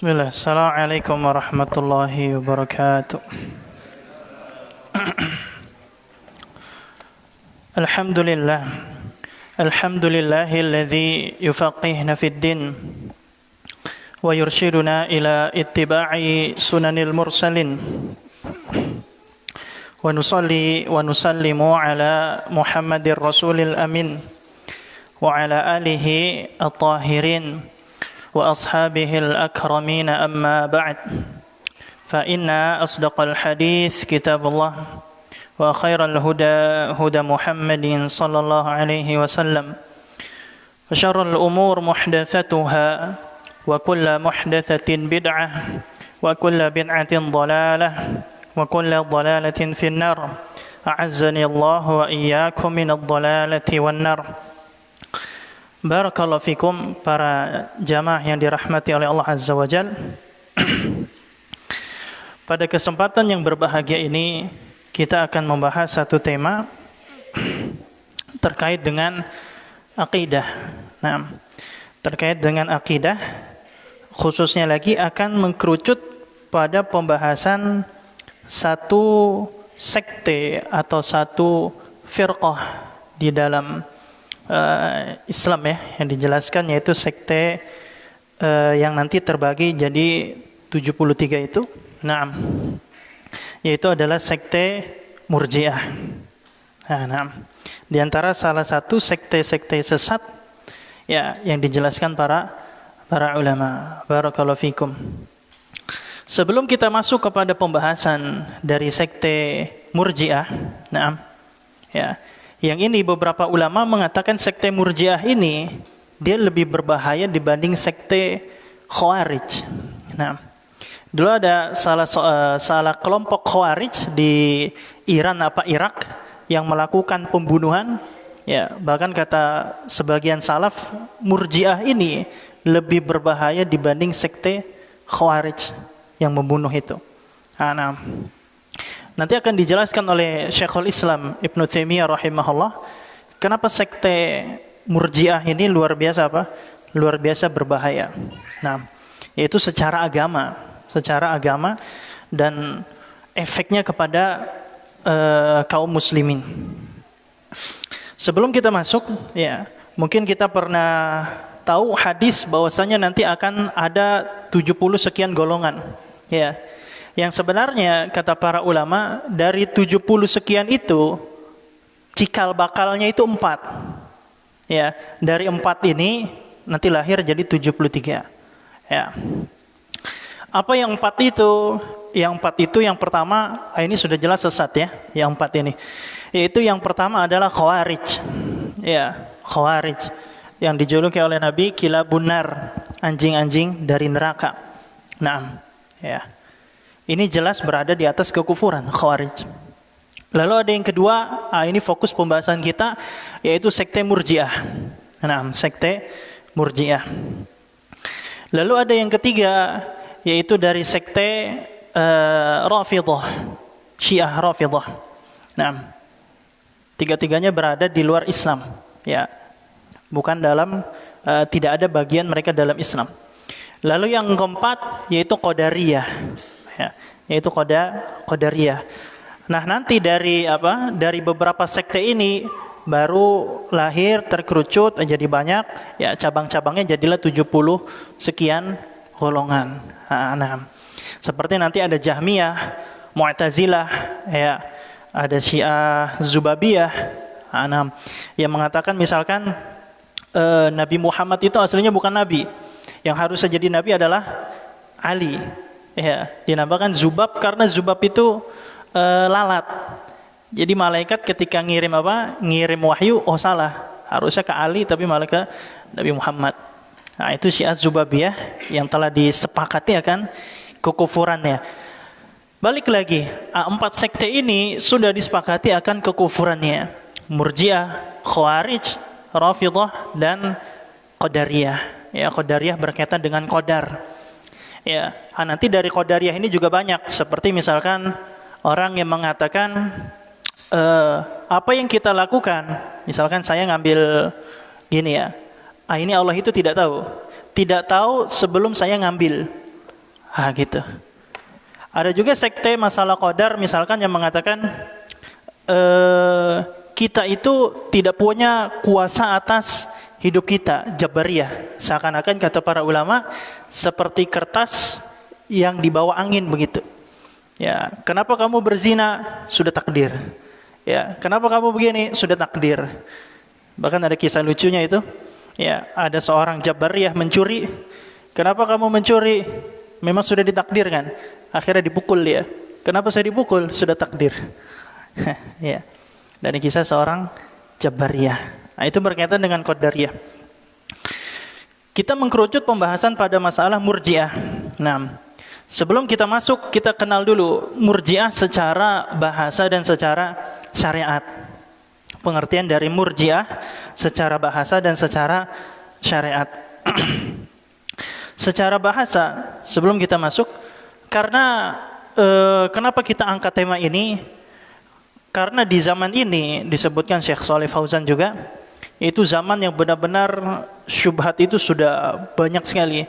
Bismillah, Assalamualaikum warahmatullahi wabarakatuh. Alhamdulillah, alhamdulillahilladzi yufaqihna fid din wa yurshiduna ila ittiba'i sunanil mursalin wa nusalli wa nusallimu ala Muhammadir Rasulil Amin wa ala alihi at-tahirin وأصحابه الأكرمين أما بعد فإن أصدق الحديث كتاب الله وخير الهدى هدى محمد صلى الله عليه وسلم وشر الأمور محدثاتها وكل محدثة بدعة وكل بدعة ضلالة وكل ضلالة في النار أعزني الله وإياكم من الضلالة والنار. Barakallahu fikum para jamaah yang dirahmati oleh Allah Azza wa Jal. Pada kesempatan yang berbahagia ini kita akan membahas satu tema terkait dengan akidah. Nah, terkait dengan akidah, khususnya lagi akan mengkerucut pada pembahasan satu sekte atau satu firqah di dalam Islam ya, yang dijelaskan yaitu sekte yang nanti terbagi jadi 73 itu. Naam. Yaitu adalah sekte Murji'ah. Nah, di antara salah satu sekte-sekte sesat ya yang dijelaskan para ulama. Barakallahu fikum. Sebelum kita masuk kepada pembahasan dari sekte Murji'ah, naam. Ya. Yang ini beberapa ulama mengatakan sekte Murji'ah ini dia lebih berbahaya dibanding sekte Khawarij. Nah, dulu ada salah kelompok Khawarij di Iran Irak yang melakukan pembunuhan. Ya, bahkan kata sebagian salaf Murji'ah ini lebih berbahaya dibanding sekte Khawarij yang membunuh itu. Nah, nanti akan dijelaskan oleh Syekhul Islam Ibnu Taimiyah rahimahullah kenapa sekte Murji'ah ini luar biasa luar biasa berbahaya. Nah, yaitu secara agama dan efeknya kepada kaum muslimin. Sebelum kita masuk, ya, mungkin kita pernah tahu hadis bahwasanya nanti akan ada 70 sekian golongan, ya. Yang sebenarnya kata para ulama dari 70 sekian itu cikal bakalnya itu 4. Ya, dari 4 ini nanti lahir jadi 73. Ya. Apa yang 4 itu? Yang 4 itu yang pertama, ini sudah jelas sesat ya, yang 4 ini. Yaitu yang pertama adalah Khawarij. Ya, Khawarij yang dijuluki oleh Nabi kilabun nar, anjing-anjing dari neraka. Naam, ya. Ini jelas berada di atas kekufuran, Khawarij. Lalu ada yang kedua, ini fokus pembahasan kita, yaitu sekte Murji'ah. Nah, sekte Murji'ah. Lalu ada yang ketiga, yaitu dari sekte Rafidhah, Syiah Rafidhah. Nah, tiga-tiganya berada di luar Islam, ya, bukan dalam, tidak ada bagian mereka dalam Islam. Lalu yang keempat, yaitu Qadariyah. Ya, yaitu Qadariyah. Nah, nanti dari beberapa sekte ini baru lahir terkerucut jadi banyak, ya, cabang-cabangnya jadilah 70 sekian golongan. Nah, seperti nanti ada Jahmiyah, Mu'tazilah, ya, ada Syiah Zubabiyah, yang mengatakan misalkan Nabi Muhammad itu aslinya bukan nabi. Yang harus jadi nabi adalah Ali. Ya, dinamakan Zubab karena Zubab itu lalat. Jadi malaikat ketika ngirim ngirim wahyu, oh salah, harusnya ke Ali tapi malah ke Nabi Muhammad. Nah, itu Syiah Zubabiyah yang telah disepakati akan kekufurannya. Balik lagi, empat sekte ini sudah disepakati akan kekufurannya. Murji'ah, Khawarij, Rafidhah, dan Qadariyah. Ya, Qadariyah berkaitan dengan qadar. Ya, nanti dari Qadariyah ini juga banyak. Seperti misalkan orang yang mengatakan apa yang kita lakukan, misalkan saya ngambil gini ya, ini Allah itu tidak tahu sebelum saya ngambil, gitu. Ada juga sekte masalah qadar, misalkan yang mengatakan kita itu tidak punya kuasa atas hidup kita, Jabariyah. Seakan-akan kata para ulama seperti kertas yang dibawa angin begitu. Ya, kenapa kamu berzina? Sudah takdir. Ya, kenapa kamu begini? Sudah takdir. Bahkan ada kisah lucunya itu. Ya, ada seorang Jabariyah mencuri. Kenapa kamu mencuri? Memang sudah ditakdirkan. Akhirnya dipukul dia. Kenapa saya dipukul? Sudah takdir. Ya. Dan kisah seorang Jabariyah. Nah, itu berkaitan dengan Qadariyah. Kita mengkerucut pembahasan pada masalah Murji'ah. Nah, sebelum kita masuk, kita kenal dulu Murji'ah secara bahasa dan secara syariat. Pengertian dari Murji'ah secara bahasa dan secara syariat. Secara bahasa, sebelum kita masuk, karena kenapa kita angkat tema ini? Karena di zaman ini disebutkan Syekh Shalih Fauzan juga, itu zaman yang benar-benar syubhat itu sudah banyak sekali.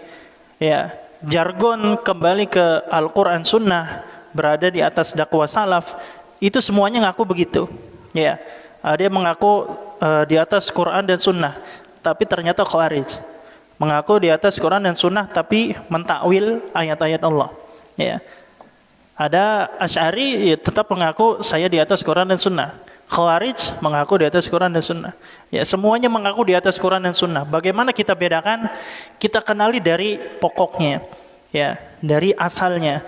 Ya, jargon kembali ke Al-Quran Sunnah, berada di atas dakwah salaf, itu semuanya ngaku begitu. Ya, dia mengaku di atas Quran dan Sunnah, tapi ternyata Khawarij. Mengaku di atas Quran dan Sunnah, tapi mentakwil ayat-ayat Allah. Ya, ada Asy'ari ya, tetap mengaku saya di atas Quran dan Sunnah. Khawarij mengaku di atas Quran dan Sunnah. Ya, semuanya mengaku di atas Quran dan Sunnah. Bagaimana kita bedakan? Kita kenali dari pokoknya, ya, dari asalnya.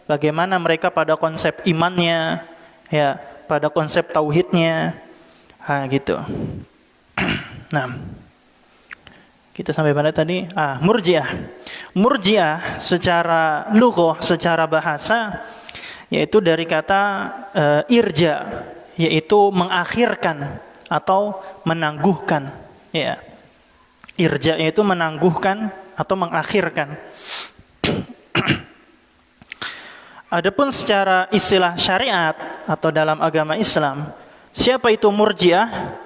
Bagaimana mereka pada konsep imannya, ya, pada konsep tauhidnya, gitu. Nah, kita sampai mana tadi? Murji'ah. Murji'ah secara lughah, secara bahasa, yaitu dari kata irja, yaitu mengakhirkan atau menangguhkan. Ya, irja yaitu menangguhkan atau mengakhirkan. Adapun secara istilah syariat atau dalam agama Islam, siapa itu Murji'ah?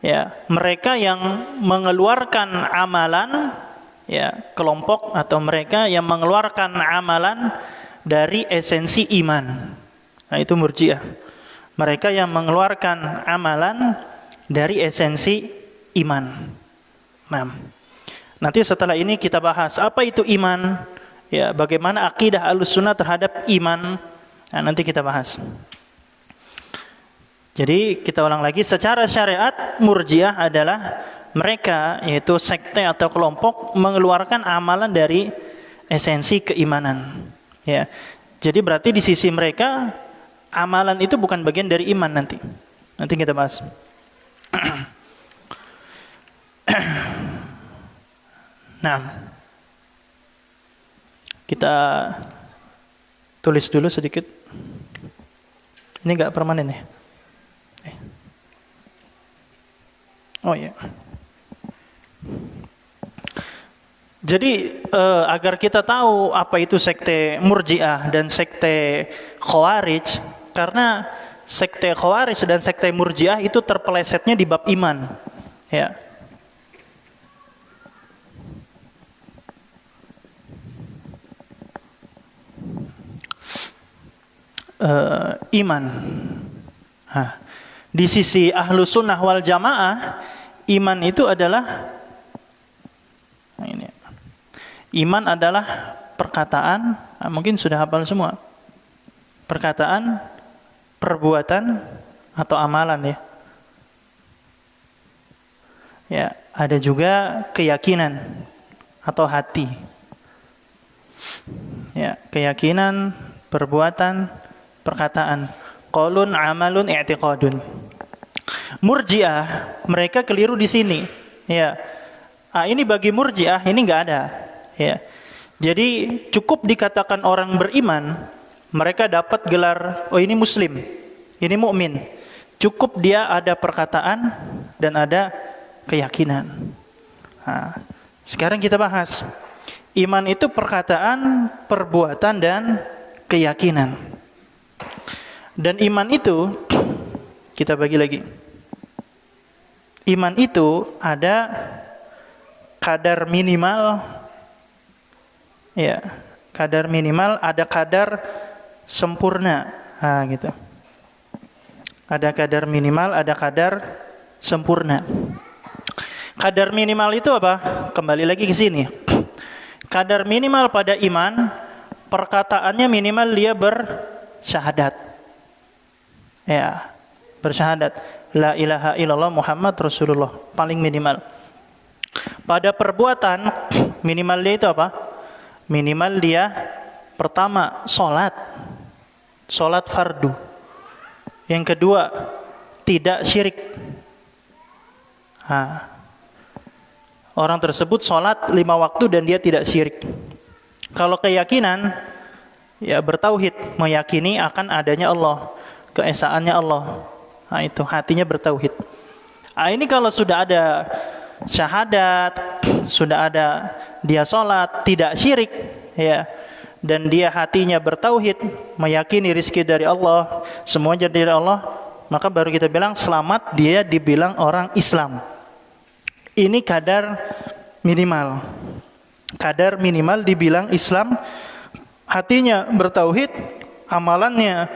Ya, mereka yang mengeluarkan amalan, ya, kelompok atau mereka yang mengeluarkan amalan dari esensi iman. Nah, itu Murji'ah. Mereka yang mengeluarkan amalan dari esensi iman. Nah, nanti setelah ini kita bahas apa itu iman, ya, bagaimana akidah Ahlussunnah terhadap iman. Nah, nanti kita bahas. Jadi kita ulang lagi, secara syariat Murji'ah adalah mereka, yaitu sekte atau kelompok, mengeluarkan amalan dari esensi keimanan. Ya, jadi berarti di sisi mereka amalan itu bukan bagian dari iman nanti. Nanti kita bahas. Nah, kita tulis dulu sedikit. Ini enggak permanen ya? Oh ya. Jadi agar kita tahu apa itu sekte Murji'ah dan sekte Khawarij, karena sekte Khawarij dan sekte Murji'ah itu terpelesetnya di bab iman. Ya. Iman. Di sisi Ahlussunnah wal Jamaah, iman itu adalah iman adalah perkataan, mungkin sudah hafal semua. Perkataan, perbuatan atau amalan, ya. Ya, ada juga keyakinan atau hati. Ya, keyakinan, perbuatan, perkataan. Qaulun, amalun, i'tiqadun. Murji'ah, mereka keliru di sini. Ya. Ini bagi Murji'ah ini enggak ada. Ya. Jadi cukup dikatakan orang beriman, mereka dapat gelar oh ini muslim, ini mukmin. Cukup dia ada perkataan dan ada keyakinan. Sekarang kita bahas. Iman itu perkataan, perbuatan dan keyakinan. Dan iman itu kita bagi lagi. Iman itu ada kadar minimal, ya, kadar minimal, ada kadar sempurna, gitu. Ada kadar minimal, ada kadar sempurna. Kadar minimal itu apa? Kembali lagi ke sini. Kadar minimal pada iman, perkataannya minimal dia bersyahadat. Ya, bersyahadat. La ilaha illallah Muhammad Rasulullah, paling minimal. Pada perbuatan, minimal dia itu apa? Minimal dia pertama, sholat fardu. Yang kedua, tidak syirik. Orang tersebut sholat 5 waktu dan dia tidak syirik. Kalau keyakinan, ya bertauhid, meyakini akan adanya Allah, keesaannya Allah. Itu hatinya bertauhid. Ini kalau sudah ada syahadat, sudah ada dia sholat, tidak syirik, ya, dan dia hatinya bertauhid, meyakini rizki dari Allah, semuanya dari Allah, maka baru kita bilang selamat, dia dibilang orang Islam. Ini kadar minimal. Kadar minimal dibilang Islam, hatinya bertauhid, amalannya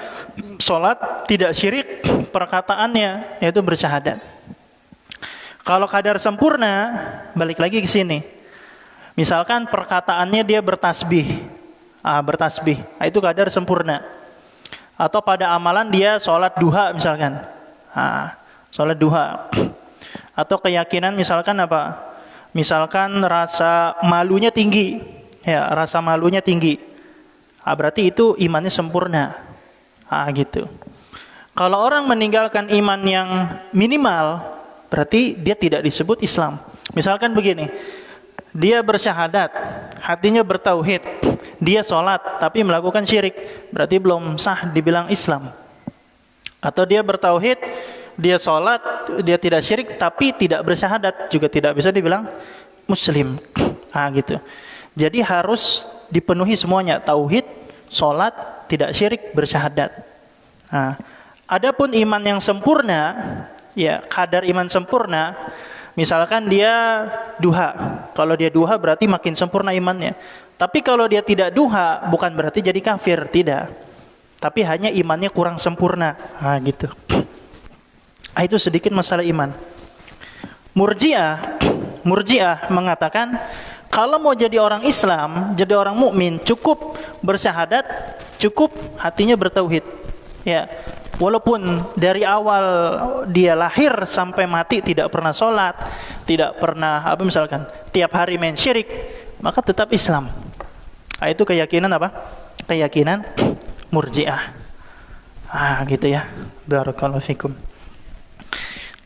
sholat, tidak syirik, perkataannya yaitu bersyahadat. Kalau kadar sempurna, balik lagi ke sini. Misalkan perkataannya dia bertasbih, itu kadar sempurna. Atau pada amalan dia sholat duha misalkan, sholat duha. Atau keyakinan misalkan apa? Misalkan rasa malunya tinggi, ya, rasa malunya tinggi. Berarti itu imannya sempurna, gitu. Kalau orang meninggalkan iman yang minimal, berarti dia tidak disebut Islam. Misalkan begini, dia bersyahadat, hatinya bertauhid, dia sholat tapi melakukan syirik, berarti belum sah dibilang Islam. Atau dia bertauhid, dia sholat, dia tidak syirik tapi tidak bersyahadat, juga tidak bisa dibilang Muslim, gitu. Jadi harus dipenuhi semuanya, tauhid, sholat, tidak syirik, bersyahadat. Adapun iman yang sempurna, ya, kadar iman sempurna, misalkan dia duha. Kalau dia duha berarti makin sempurna imannya. Tapi kalau dia tidak duha, bukan berarti jadi kafir, tidak. Tapi hanya imannya kurang sempurna, gitu. Itu sedikit masalah iman. Murji'ah mengatakan kalau mau jadi orang Islam, jadi orang mukmin, cukup bersyahadat, cukup hatinya bertauhid. Ya, walaupun dari awal dia lahir sampai mati tidak pernah sholat, tidak pernah misalkan tiap hari main syirik, maka tetap Islam. Itu keyakinan apa? Keyakinan Murji'ah. Gitu ya. Barakallahu fikum.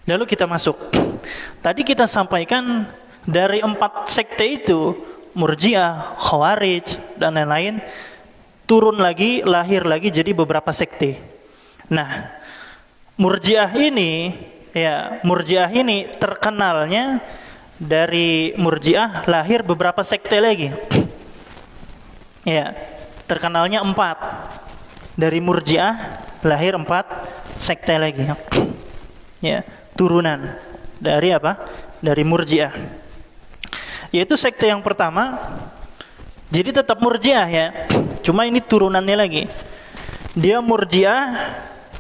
Lalu kita masuk. Tadi kita sampaikan dari 4 sekte itu, Murji'ah, Khawarij dan lain-lain, turun lagi, lahir lagi jadi beberapa sekte. Nah, Murji'ah ini terkenalnya dari Murji'ah lahir beberapa sekte lagi. Ya, terkenalnya 4. Dari Murji'ah lahir 4 sekte lagi. Ya, turunan dari apa? Dari Murji'ah. Yaitu sekte yang pertama, jadi tetap Murji'ah ya. Cuma ini turunannya lagi. Dia Murji'ah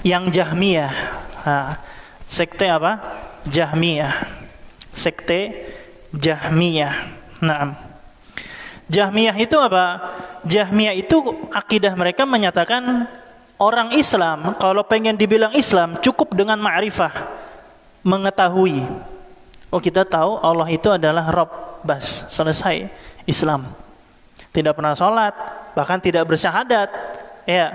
yang Jahmiyah. Sekte apa? Jahmiyah. Sekte Jahmiyah. Naam. Jahmiyah itu apa? Jahmiyah itu akidah mereka menyatakan orang Islam kalau pengen dibilang Islam cukup dengan ma'rifah, mengetahui. Kita tahu Allah itu adalah Rabb, bas, selesai Islam. tidak pernah sholat, bahkan tidak bersyahadat. Ya,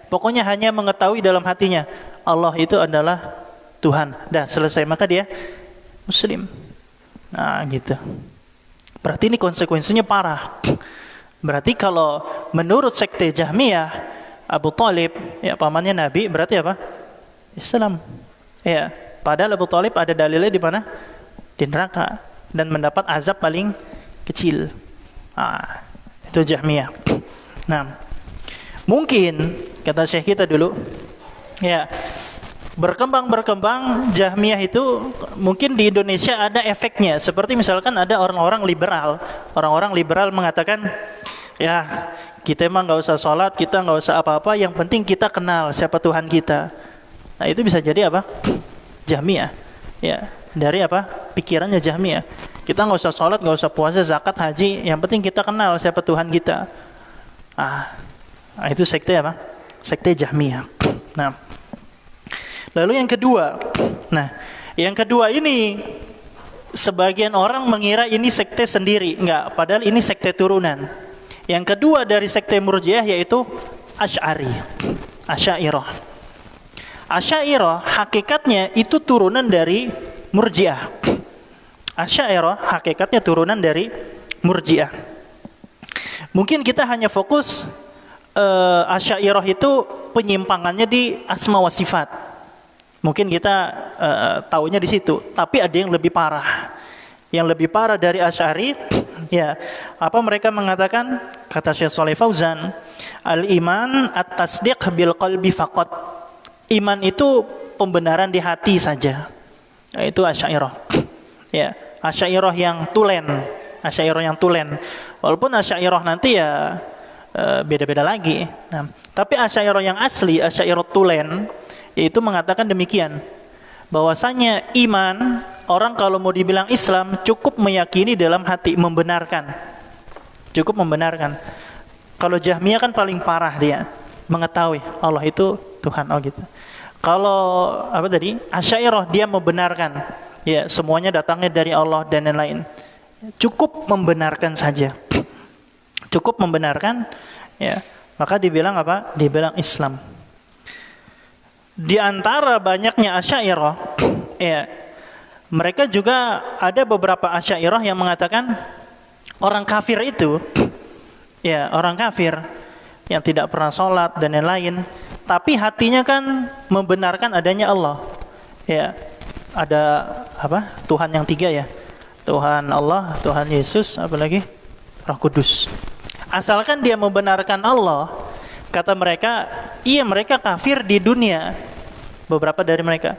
pokoknya hanya mengetahui dalam hatinya Allah itu adalah Tuhan. Dah selesai, maka dia Muslim. Nah, gitu. Berarti ini konsekuensinya parah. Berarti kalau menurut sekte Jahmiyah, Abu Thalib, ya pamannya Nabi, berarti apa? Islam. Ya, padahal Abu Thalib ada dalilnya di mana? Di neraka dan mendapat azab paling kecil. Nah, itu Jahmiyah. Nah, mungkin kata Syekh kita dulu, ya, berkembang Jahmiyah itu mungkin di Indonesia ada efeknya. Seperti misalkan ada orang-orang liberal mengatakan, ya kita emang nggak usah sholat, kita nggak usah apa-apa, yang penting kita kenal siapa Tuhan kita. Nah, itu bisa jadi apa? Jahmiyah. Ya, dari apa? Pikirannya Jahmiyah. Kita nggak usah sholat, nggak usah puasa, zakat, haji, yang penting kita kenal siapa Tuhan kita. Nah, itu sekte apa? Sekte Jahmiyah. Nah, lalu yang kedua. Nah, yang kedua ini sebagian orang mengira ini sekte sendiri, enggak, padahal ini sekte turunan. Yang kedua dari sekte Murji'ah yaitu Asy'ariyah. Asy'ariyah hakikatnya itu turunan dari Murji'ah. Asy'ariyah hakikatnya turunan dari Murji'ah. Mungkin kita hanya fokus Asy'ariyah itu penyimpangannya di asma wa sifat. Mungkin kita taunya di situ, tapi ada yang lebih parah. Yang lebih parah dari Asy'ari, ya, apa mereka mengatakan, kata Syekh Shalih Fauzan, al-iman at-tasdiq bil qalbi faqat. Iman itu pembenaran di hati saja. Nah, itu Asy'ariyah. Ya, Asy'ariyah yang tulen, Walaupun Asy'ariyah nanti ya beda-beda lagi. Nah, tapi Asy'ariyah yang asli, Asy'ariyah tulen, yaitu mengatakan demikian, bahwasanya iman, orang kalau mau dibilang Islam cukup meyakini dalam hati, membenarkan. Kalau Jahmiyah kan paling parah, dia mengetahui Allah itu Tuhan, gitu. Kalau apa tadi? Asy'ariyah dia membenarkan, ya, semuanya datangnya dari Allah dan lain-lain. Cukup membenarkan saja. Ya. Maka dibilang apa? Dibilang Islam. Di antara banyaknya Asy'ariyah, ya, mereka juga ada beberapa Asy'ariyah yang mengatakan orang kafir itu, ya, orang kafir yang tidak pernah sholat dan lain-lain, tapi hatinya kan membenarkan adanya Allah. Ya, ada apa? Tuhan yang tiga, ya. Tuhan Allah, Tuhan Yesus, apalagi Roh Kudus. Asalkan dia membenarkan Allah, kata mereka, iya, mereka kafir di dunia, beberapa dari mereka.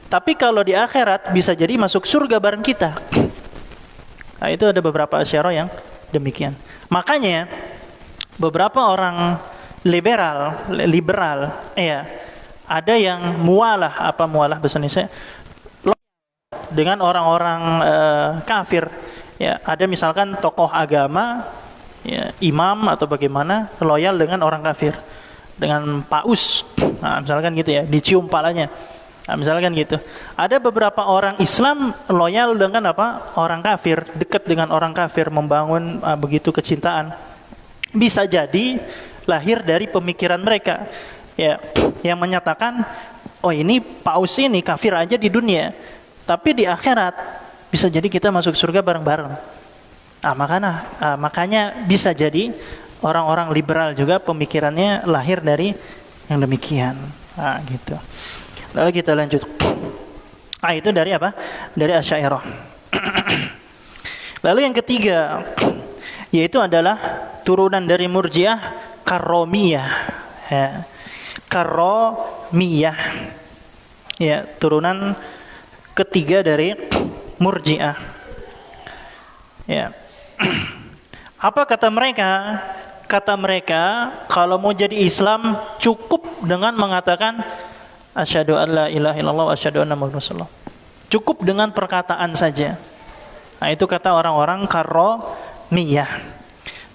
Tapi kalau di akhirat bisa jadi masuk surga bareng kita. Nah, itu ada beberapa Asy'ariyah yang demikian. Makanya beberapa orang liberal, ya, ada yang mualah bahasa Indonesia, dengan orang-orang kafir. Ya, ada misalkan tokoh agama, ya, imam atau bagaimana, loyal dengan orang kafir, dengan paus, nah, misalkan gitu, ya, dicium palanya, nah, misalkan gitu. Ada beberapa orang Islam loyal dengan apa? Orang kafir, dekat dengan orang kafir, membangun begitu kecintaan. Bisa jadi lahir dari pemikiran mereka, ya, yang menyatakan, oh, ini paus ini kafir aja di dunia, tapi di akhirat bisa jadi kita masuk surga bareng-bareng. Makanya bisa jadi orang-orang liberal juga pemikirannya lahir dari yang demikian. Gitu. Lalu kita lanjut. Itu dari apa? Dari Asy'ariyah. Lalu yang ketiga, yaitu adalah turunan dari Murji'ah, Karomiyah. Ya. Karomiyah. Ya, turunan ketiga dari Murji'ah. Ya. Apa kata mereka? Kata mereka, kalau mau jadi Islam cukup dengan mengatakan asyhadu an la ilaha illallah wa asyhadu anna muhammadar rasulullah. Cukup dengan perkataan saja. Nah, itu kata orang-orang Karomiyah.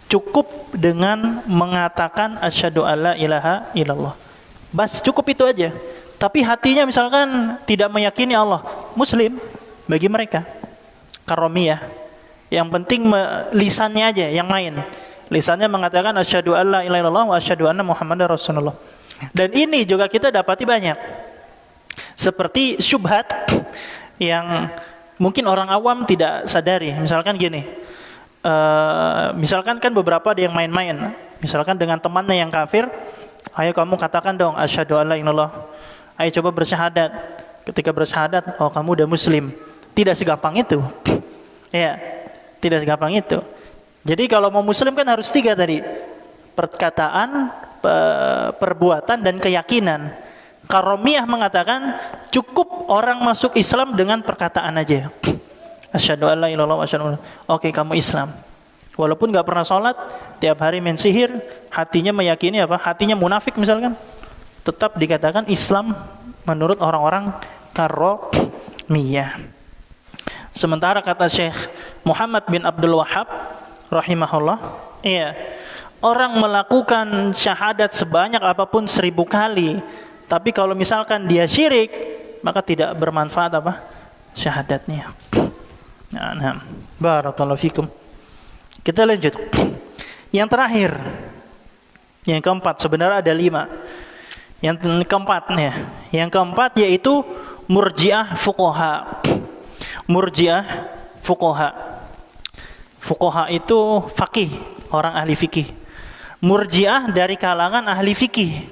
Cukup dengan mengatakan asyhadu an la ilaha illallah. Bas, cukup itu aja. Tapi hatinya misalkan tidak meyakini Allah, Muslim bagi mereka. Karomiyah. Yang penting lisannya aja yang main. Lisannya mengatakan asyhadu alla ilaha illallah wa asyhadu anna muhammadar rasulullah. Dan ini juga kita dapati banyak. Seperti syubhat yang mungkin orang awam tidak sadari. Misalkan gini, misalkan kan beberapa ada yang main-main. Misalkan dengan temannya yang kafir, ayo kamu katakan dong asyhadu alla ilaha illallah. Ayo coba bersyahadat. Ketika bersyahadat, oh kamu udah muslim. Tidak segampang itu. Ya, tidak segampang itu. Jadi kalau mau muslim kan harus 3 tadi. Perkataan, perbuatan, dan keyakinan. Karomiyah mengatakan cukup orang masuk Islam dengan perkataan aja. Asyhadu alla ilaha illallah wa asyhadu anna. Oke, kamu Islam. Walaupun gak pernah sholat, tiap hari main sihir, hatinya meyakini apa? Hatinya munafik misalkan. Tetap dikatakan Islam menurut orang-orang karomiyah. Sementara kata Syekh Muhammad bin Abdul Wahhab rahimahullah, iya, orang melakukan syahadat sebanyak apapun 1000 kali, tapi kalau misalkan dia syirik, maka tidak bermanfaat apa? Syahadatnya. Nah, barakallahu fikum. Kita lanjut. Yang terakhir, yang keempat, sebenarnya ada 5. Yang keempat yaitu murji'ah fuqaha. Murji'ah fuqaha. Fuqaha itu faqih, orang ahli fikih. Murji'ah dari kalangan ahli fikih.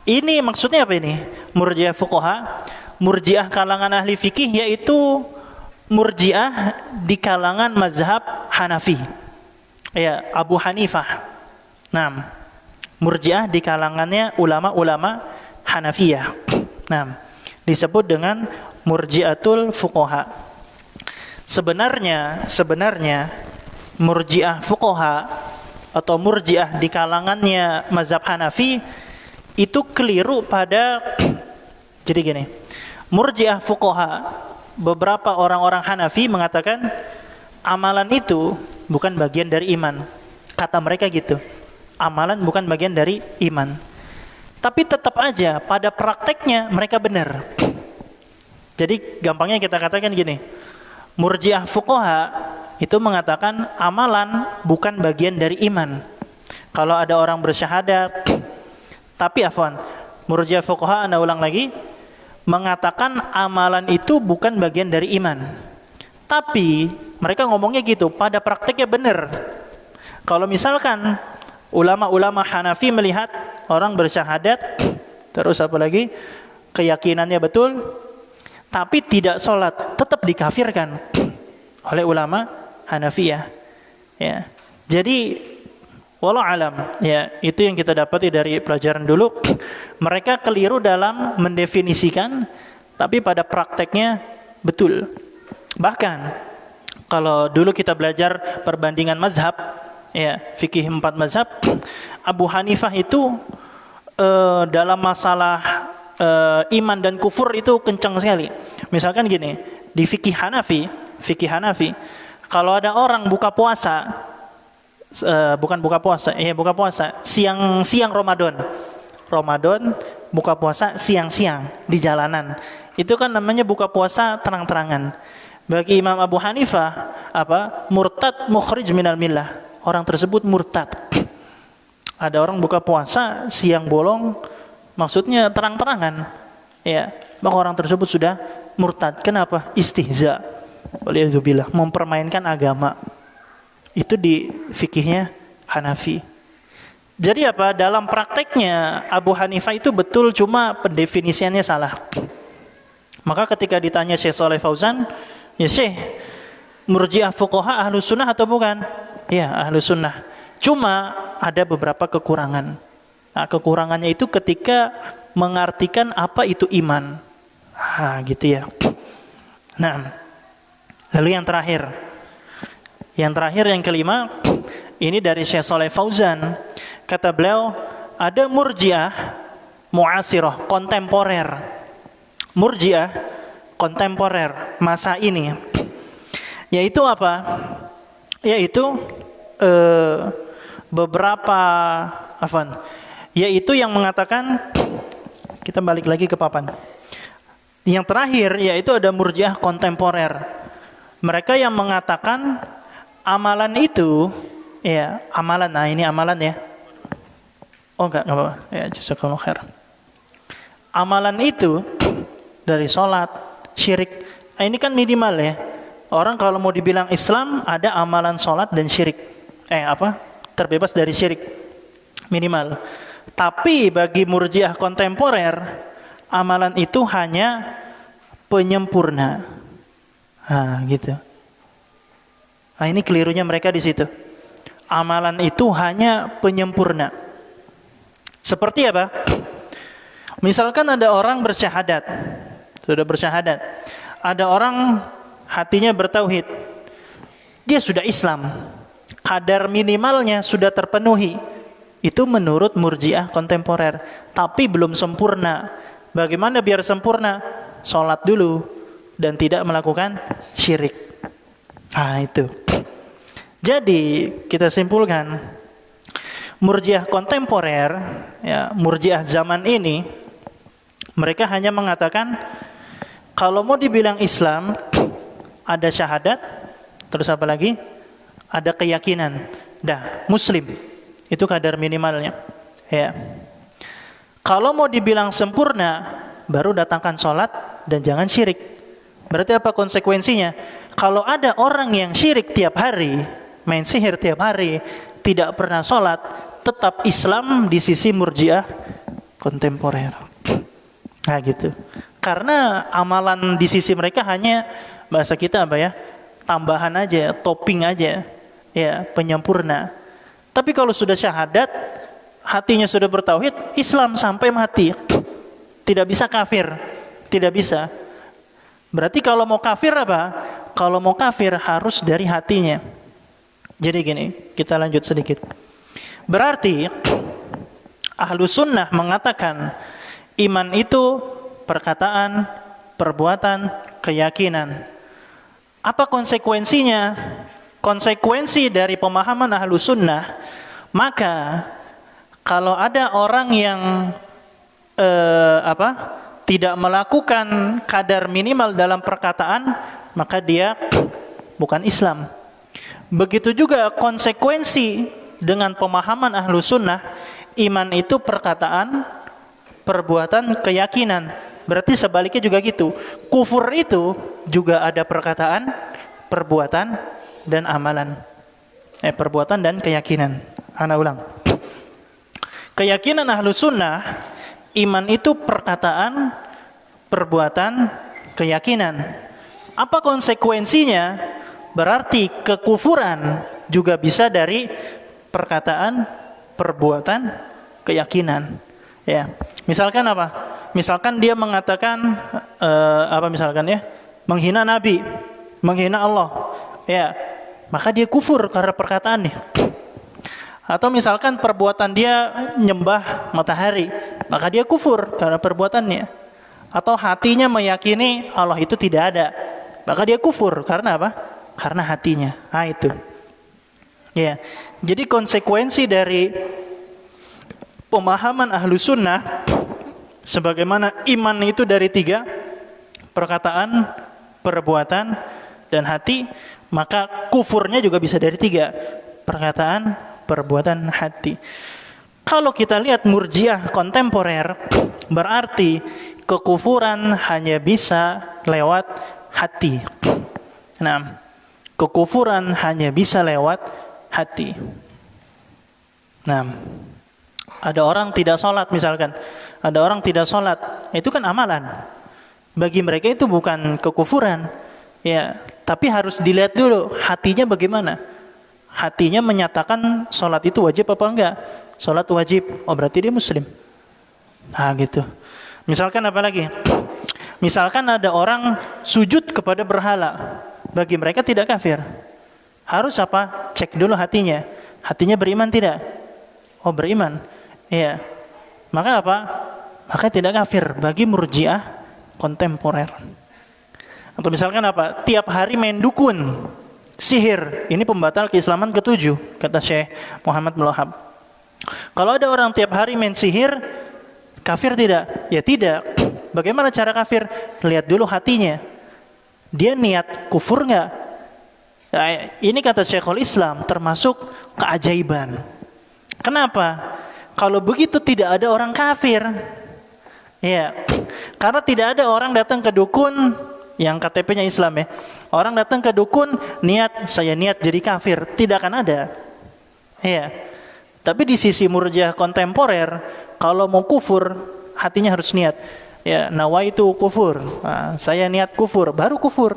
Ini maksudnya apa ini? Murji'ah fuqaha. Murji'ah kalangan ahli fikih yaitu murji'ah di kalangan mazhab Hanafi. Ya, Abu Hanifah. Nah, murji'ah di kalangannya ulama-ulama Hanafiyah. Nah, disebut dengan murji'atul fuqaha. Sebenarnya murji'ah fuqaha atau murji'ah di kalangannya mazhab Hanafi itu keliru pada, jadi gini, murji'ah fuqaha, beberapa orang-orang Hanafi mengatakan amalan itu bukan bagian dari iman. Kata mereka gitu, amalan bukan bagian dari iman. Tapi tetap aja pada prakteknya mereka benar. Jadi gampangnya kita katakan gini, murji'ah fuqaha itu mengatakan amalan bukan bagian dari iman. Kalau ada orang bersyahadat, tapi murji'ah fuqaha, Anda ulang lagi, mengatakan amalan itu bukan bagian dari iman. Tapi mereka ngomongnya gitu, pada prakteknya benar. Kalau misalkan ulama-ulama Hanafi melihat orang bersyahadat, terus apa lagi, keyakinannya betul, tapi tidak sholat, tetap dikafirkan oleh ulama Hanafiyah. Ya, jadi wallahu alam, ya, itu yang kita dapati dari pelajaran dulu. Mereka keliru dalam mendefinisikan, tapi pada prakteknya betul. Bahkan kalau dulu kita belajar perbandingan mazhab, ya, fikih 4 mazhab, Abu Hanifah itu dalam masalah iman dan kufur itu kencang sekali. Misalkan gini, di fikih Hanafi, kalau ada orang buka puasa, buka puasa siang Ramadan buka puasa siang-siang di jalanan, itu kan namanya buka puasa terang-terangan. Bagi Imam Abu Hanifah murtad mukhrij minal millah, orang tersebut murtad. Ada orang buka puasa siang bolong, maksudnya terang-terangan, ya, maka orang tersebut sudah murtad. Kenapa? Istihza, waliyadzubillah, mempermainkan agama. Itu di fikihnya Hanafi. Jadi dalam prakteknya Abu Hanifah itu betul, cuma pendefinisiannya salah. Maka ketika ditanya Syekh Shalih Fauzan, ya Syekh, murji'ah fuqaha ahlus sunnah atau bukan? Ya, ahlus sunnah. Cuma ada beberapa kekurangan. Nah, kekurangannya itu ketika mengartikan apa itu iman. Gitu ya. Nah, lalu yang terakhir, yang kelima, ini dari Syekh Shalih Fauzan. Kata beliau, ada murji'ah mu'asirah, kontemporer. Murji'ah kontemporer masa ini, yaitu apa? Yaitu yaitu yang mengatakan, kita balik lagi ke papan. Yang terakhir yaitu ada murji'ah kontemporer. Mereka yang mengatakan amalan itu Ya, amalan. Nah, ini amalan ya. Oh enggak apa-apa. Ya, jazakallahu khair. Amalan itu dari sholat, syirik. Nah, ini kan minimal ya. Orang kalau mau dibilang Islam ada amalan sholat dan syirik. Terbebas dari syirik. Minimal. Tapi bagi murjiah kontemporer, amalan itu hanya penyempurna. Gitu. Nah, ini kelirunya mereka di situ. Amalan itu hanya penyempurna. Seperti apa? Misalkan ada orang bersyahadat. Sudah bersyahadat. Ada orang hatinya bertauhid. Dia sudah Islam. Kadar minimalnya sudah terpenuhi. Itu menurut murjiah kontemporer. Tapi belum sempurna. Bagaimana biar sempurna? Sholat dulu. Dan tidak melakukan syirik. Itu. Jadi kita simpulkan, murjiah kontemporer, ya, murjiah zaman ini, mereka hanya mengatakan kalau mau dibilang Islam ada syahadat, terus apa lagi? Ada keyakinan, dah Muslim. Itu kadar minimalnya. Ya. Kalau mau dibilang sempurna, baru datangkan sholat dan jangan syirik. Berarti apa konsekuensinya? Kalau ada orang yang syirik tiap hari, main sihir tiap hari, tidak pernah sholat, tetap Islam di sisi murjiah kontemporer. Nah gitu. Karena amalan di sisi mereka hanya, bahasa kita apa ya, tambahan aja, topping aja, ya, penyempurna. Tapi kalau sudah syahadat, hatinya sudah bertauhid, Islam sampai mati. Tidak bisa kafir, tidak bisa. Berarti kalau mau kafir apa? Kalau mau kafir harus dari hatinya. Jadi gini, kita lanjut sedikit. Berarti ahlu sunnah mengatakan iman itu perkataan, perbuatan, keyakinan. Apa konsekuensinya? Konsekuensi dari pemahaman ahlu sunnah, maka kalau ada orang yang tidak melakukan kadar minimal dalam perkataan, maka dia bukan Islam. Begitu juga konsekuensi dengan pemahaman ahlu sunnah, iman itu perkataan, perbuatan, keyakinan. Berarti sebaliknya juga gitu. Kufur itu juga ada perkataan, perbuatan, dan amalan. Perbuatan dan keyakinan. Ana ulang. Keyakinan ahlu sunnah, iman itu perkataan, perbuatan, keyakinan. Apa konsekuensinya? Berarti kekufuran juga bisa dari perkataan, perbuatan, keyakinan. Ya, misalkan apa? Misalkan dia mengatakan menghina Nabi, menghina Allah. Ya, maka dia kufur karena perkataannya. Atau misalkan perbuatan dia nyembah matahari, maka dia kufur karena perbuatannya. Atau hatinya meyakini Allah itu tidak ada, maka dia kufur karena apa? Karena hatinya. Itu. Ya. Jadi konsekuensi dari pemahaman ahlu sunnah, sebagaimana iman itu dari 3, perkataan, perbuatan, dan hati, maka kufurnya juga bisa dari 3, perkataan, perbuatan, hati. Kalau kita lihat murjiah kontemporer, berarti kekufuran hanya bisa lewat hati. Nah, kekufuran hanya bisa lewat hati. Nah, ada orang tidak sholat misalkan, ada orang tidak sholat, itu kan amalan. Bagi mereka itu bukan kekufuran, ya. Tapi harus dilihat dulu hatinya bagaimana. Hatinya menyatakan sholat itu wajib apa enggak? Sholat wajib, oh berarti dia Muslim. Nah gitu. Misalkan apa lagi? Misalkan ada orang sujud kepada berhala, bagi mereka tidak kafir. Harus apa? Cek dulu hatinya. Hatinya beriman tidak? Oh beriman. Iya. Maka apa? Maka tidak kafir bagi murjiah kontemporer. Atau misalkan apa? Tiap hari main dukun, sihir. Ini pembatal keislaman ke-7, kata Syekh Muhammad bin Wahab. Kalau ada orang tiap hari main sihir, kafir tidak? Ya tidak. Bagaimana cara kafir? Lihat dulu hatinya. Dia niat kufur enggak? Ini kata Syekhul Islam termasuk keajaiban. Kenapa? Kalau begitu tidak ada orang kafir. Ya, karena tidak ada orang datang ke dukun yang KTP-nya Islam ya. Orang datang ke dukun saya niat jadi kafir, tidak akan ada. Ya. Tapi di sisi Murji'ah kontemporer, kalau mau kufur hatinya harus niat. Ya, nawaitu kufur. Nah, saya niat kufur, baru kufur.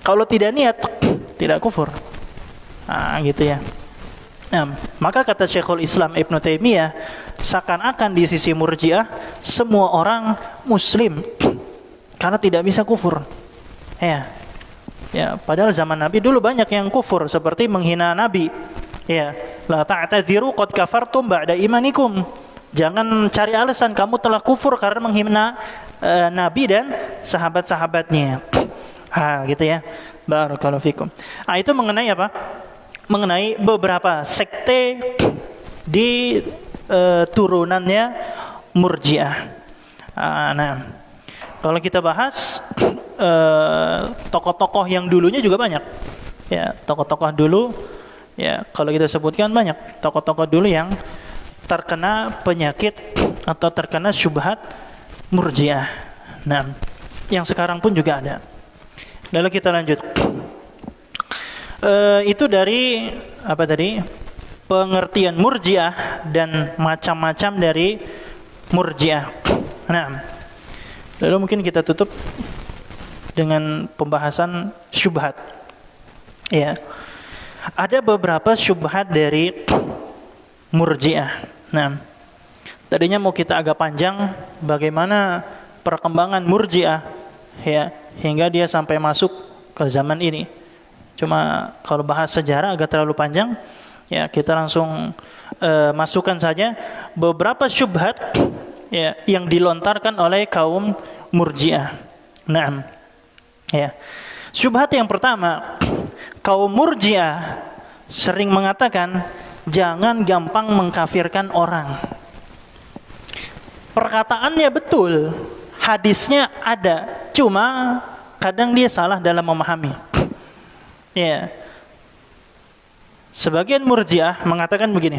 Kalau tidak niat, tidak kufur. Nah, gitu ya. Nah, maka kata Syekhul Islam Ibnu Taimiyah, seakan-akan di sisi Murji'ah semua orang muslim karena tidak bisa kufur. Ya. Ya, padahal zaman Nabi dulu banyak yang kufur seperti menghina Nabi. Ya, la ta'tadziru qad kafartum ba'da imanikum. Jangan cari alasan kamu telah kufur karena menghina Nabi dan sahabat-sahabatnya. Gitu ya. Barakallahu fikum. Itu mengenai apa? Mengenai beberapa sekte di turunannya Murji'ah. Nah, kalau kita bahas tokoh-tokoh yang dulunya juga banyak. Ya, tokoh-tokoh dulu ya, kalau kita sebutkan banyak tokoh-tokoh dulu yang terkena penyakit atau terkena syubhat Murji'ah. Nah, yang sekarang pun juga ada. Lalu kita lanjut. Itu dari apa tadi? Pengertian Murji'ah dan macam-macam dari Murji'ah. Nah, lalu mungkin kita tutup dengan pembahasan syubhat. Ya. Ada beberapa syubhat dari Murji'ah. Nah, tadinya mau kita agak panjang bagaimana perkembangan Murji'ah ya hingga dia sampai masuk ke zaman ini. Cuma kalau bahas sejarah agak terlalu panjang, ya kita langsung masukkan saja beberapa syubhat ya yang dilontarkan oleh kaum Murji'ah. Nah, ya. Syubhat yang pertama, kaum Murji'ah sering mengatakan jangan gampang mengkafirkan orang. Perkataannya betul, hadisnya ada, cuma kadang dia salah dalam memahami. Ya. Sebagian Murji'ah mengatakan begini,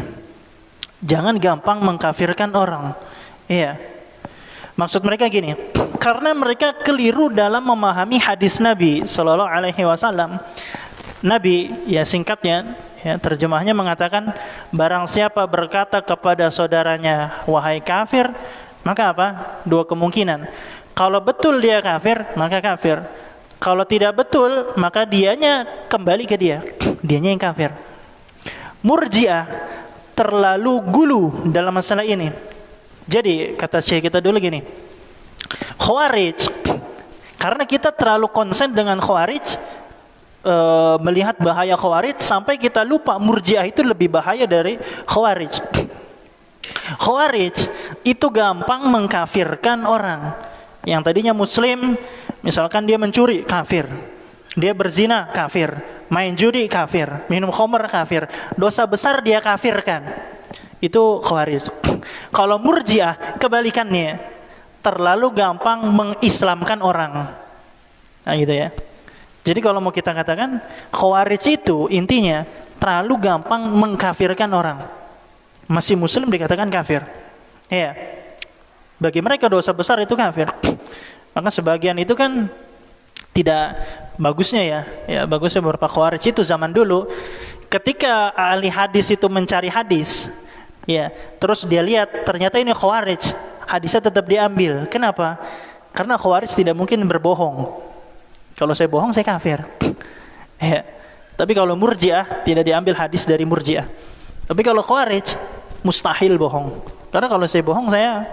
jangan gampang mengkafirkan orang. Ya. Maksud mereka gini, karena mereka keliru dalam memahami hadis Nabi sallallahu alaihi wasallam. Nabi, ya singkatnya, ya terjemahnya mengatakan, barang siapa berkata kepada saudaranya wahai kafir, maka apa? Dua kemungkinan. Kalau betul dia kafir, maka kafir. Kalau tidak betul, maka dianya kembali ke dia. Dianya yang kafir. Murji'ah terlalu gulu dalam masalah ini. Jadi, kata Syekh kita dulu gini. Khawarij, karena kita terlalu konsen dengan Khawarij, melihat bahaya Khawarij, sampai kita lupa Murji'ah itu lebih bahaya dari Khawarij. Khawarij itu gampang mengkafirkan orang yang tadinya muslim. Misalkan dia mencuri, kafir. Dia berzina, kafir. Main judi, kafir. Minum khamr, kafir. Dosa besar dia kafirkan. Itu Khawarij. Kalau Murji'ah kebalikannya, terlalu gampang mengislamkan orang. Nah gitu ya. Jadi kalau mau kita katakan, Khawarij itu intinya terlalu gampang mengkafirkan orang. Masih muslim dikatakan kafir. Ya. Bagi mereka dosa besar itu kafir. Maka sebagian itu kan tidak bagusnya ya. Ya, bagusnya beberapa Khawarij itu zaman dulu ketika ahli hadis itu mencari hadis, ya, terus dia lihat ternyata ini Khawarij, hadisnya tetap diambil. Kenapa? Karena Khawarij tidak mungkin berbohong. Kalau saya bohong saya kafir. Ya. Tapi kalau Murji'ah tidak diambil hadis dari Murji'ah. Tapi kalau Khawarij mustahil bohong. Karena kalau saya bohong saya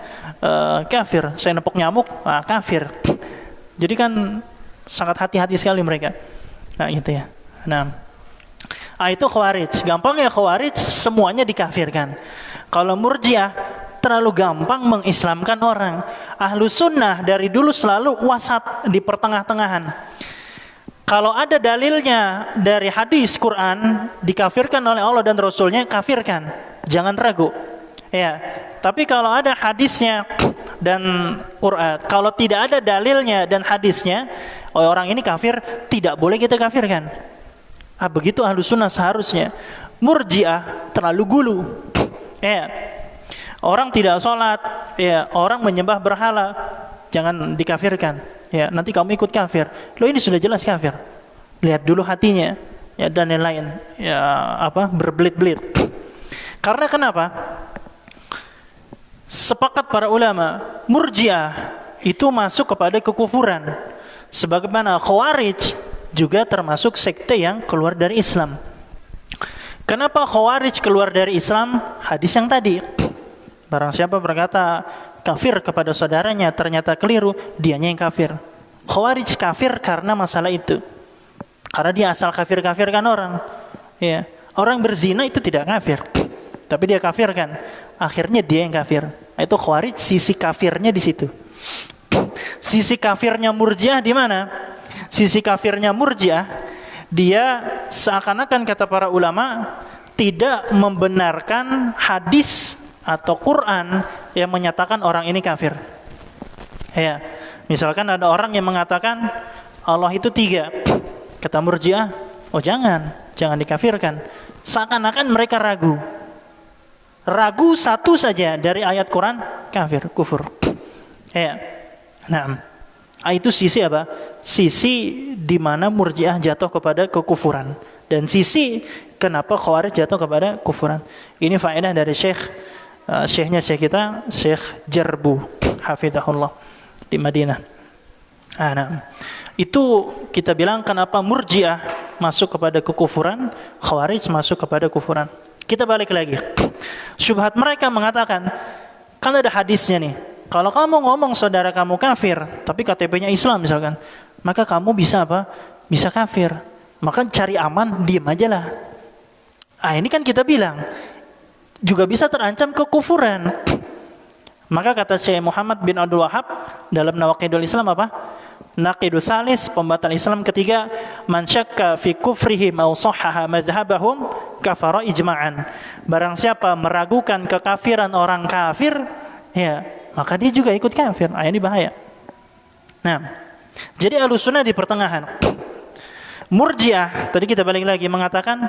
kafir. Saya nepok nyamuk, kafir. Jadi kan sangat hati-hati sekali mereka. Nah itu ya. Nah itu Khawarij. Gampangnya Khawarij semuanya dikafirkan. Kalau Murji'ah terlalu gampang mengislamkan orang. Ahlus sunnah dari dulu selalu wasat di pertengah-tengahan. Kalau ada dalilnya dari hadis Quran dikafirkan oleh Allah dan Rasulnya, kafirkan, jangan ragu. Ya, tapi kalau ada hadisnya dan Quran, kalau tidak ada dalilnya dan hadisnya, orang ini kafir, tidak boleh kita kafirkan. Begitu ahlu sunnah seharusnya. Murji'ah terlalu gulu. Ya. Orang tidak sholat, ya, orang menyembah berhala, jangan dikafirkan. Ya, nanti kamu ikut kafir. Loh, ini sudah jelas kafir. Lihat dulu hatinya, ya, dan lain-lain. Ya, berbelit-belit. Karena kenapa? Sepakat para ulama, Murji'ah itu masuk kepada kekufuran. Sebagaimana Khawarij juga termasuk sekte yang keluar dari Islam. Kenapa Khawarij keluar dari Islam? Hadis yang tadi. Barang siapa berkata kafir kepada saudaranya ternyata keliru, dianya yang kafir. Khawarij kafir karena masalah itu. Karena dia asal kafir-kafirkan orang. Ya, orang berzina itu tidak kafir, tapi dia kafirkan. Akhirnya dia yang kafir. Itu Khawarij, sisi kafirnya di situ. Sisi kafirnya Murji'ah di mana? Sisi kafirnya Murji'ah, dia seakan-akan kata para ulama tidak membenarkan hadis atau Quran yang menyatakan orang ini kafir. Ya, misalkan ada orang yang mengatakan Allah itu 3, kata Murji'ah, oh jangan dikafirkan. Seakan-akan mereka ragu satu saja dari ayat Quran, kafir, kufur. Ya, nah, itu sisi apa? Sisi di mana Murji'ah jatuh kepada kekufuran, dan sisi kenapa Khawarij jatuh kepada kufuran. Ini faedah dari syekhnya kita, Syekh Jarbu hafizahullah di Madinah. Nah, itu kita bilang kenapa Murji'ah masuk kepada kekufuran, Khawarij masuk kepada kufuran. Kita balik lagi. Syubhat mereka mengatakan, kan ada hadisnya nih, kalau kamu ngomong saudara kamu kafir tapi KTP-nya Islam misalkan, maka kamu bisa apa? Bisa kafir. Maka cari aman, diam aja lah. Ini kan kita bilang juga bisa terancam kekufuran. Maka kata Syekh Muhammad bin Abdul Wahab dalam Nawaqidul Islam apa? Naqidu tsalis, pembatal Islam ketiga, man syakka fi kufrihim aw sahhaha madhhabahum kafara ijma'an. Barang siapa meragukan kekafiran orang kafir, ya, maka dia juga ikut kafir. Ini bahaya. Nah, jadi Ahlussunnah di pertengahan. Murji'ah tadi kita balik lagi mengatakan,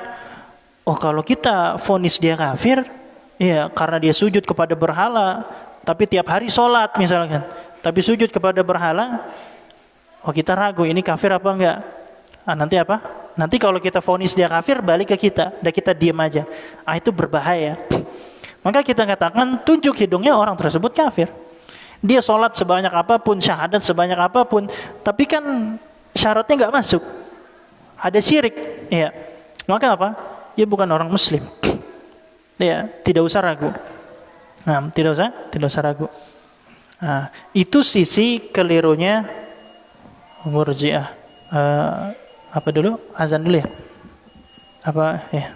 oh kalau kita vonis dia kafir, ya karena dia sujud kepada berhala, tapi tiap hari sholat misalkan, tapi sujud kepada berhala, oh kita ragu ini kafir apa enggak. Nanti apa? Nanti kalau kita vonis dia kafir, balik ke kita, dan kita diam aja. Itu berbahaya. Maka kita katakan tunjuk hidungnya orang tersebut kafir. Dia sholat sebanyak apapun, syahadat sebanyak apapun, tapi kan syaratnya enggak masuk, ada syirik, ya. Maka apa? Dia bukan orang Muslim. Ya, tidak usah ragu. Nah, tidak usah ragu. Nah, itu sisi kelirunya Murji'ah. Apa dulu? Azan dulu ya? Apa ya?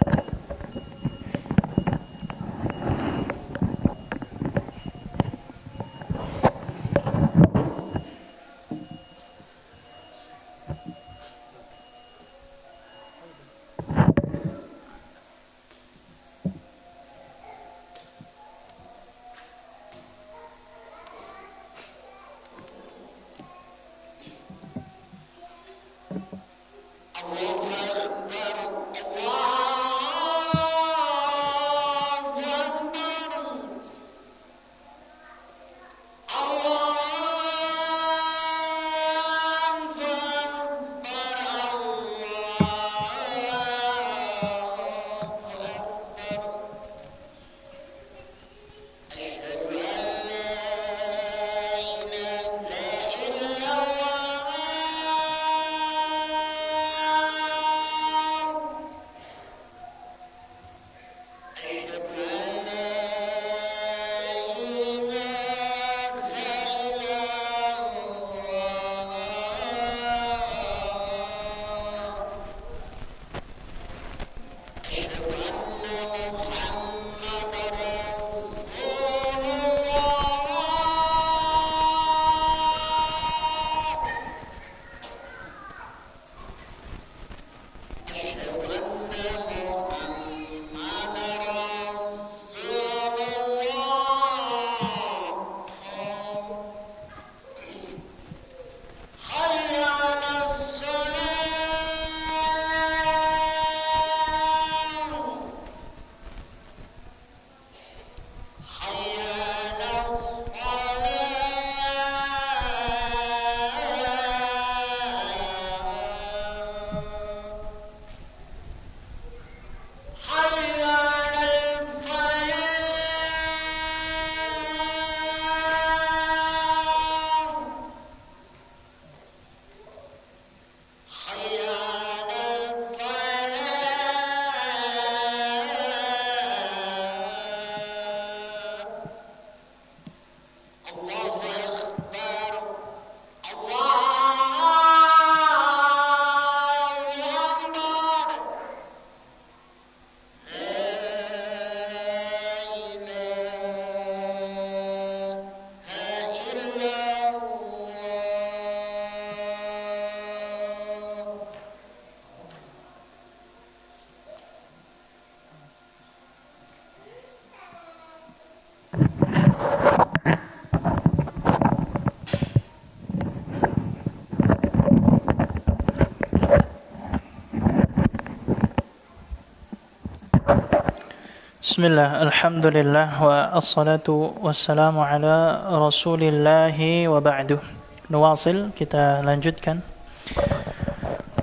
Bismillah, alhamdulillah wa assalatu wassalamu ala rasulillahi wa ba'du. Nuwasil, kita lanjutkan.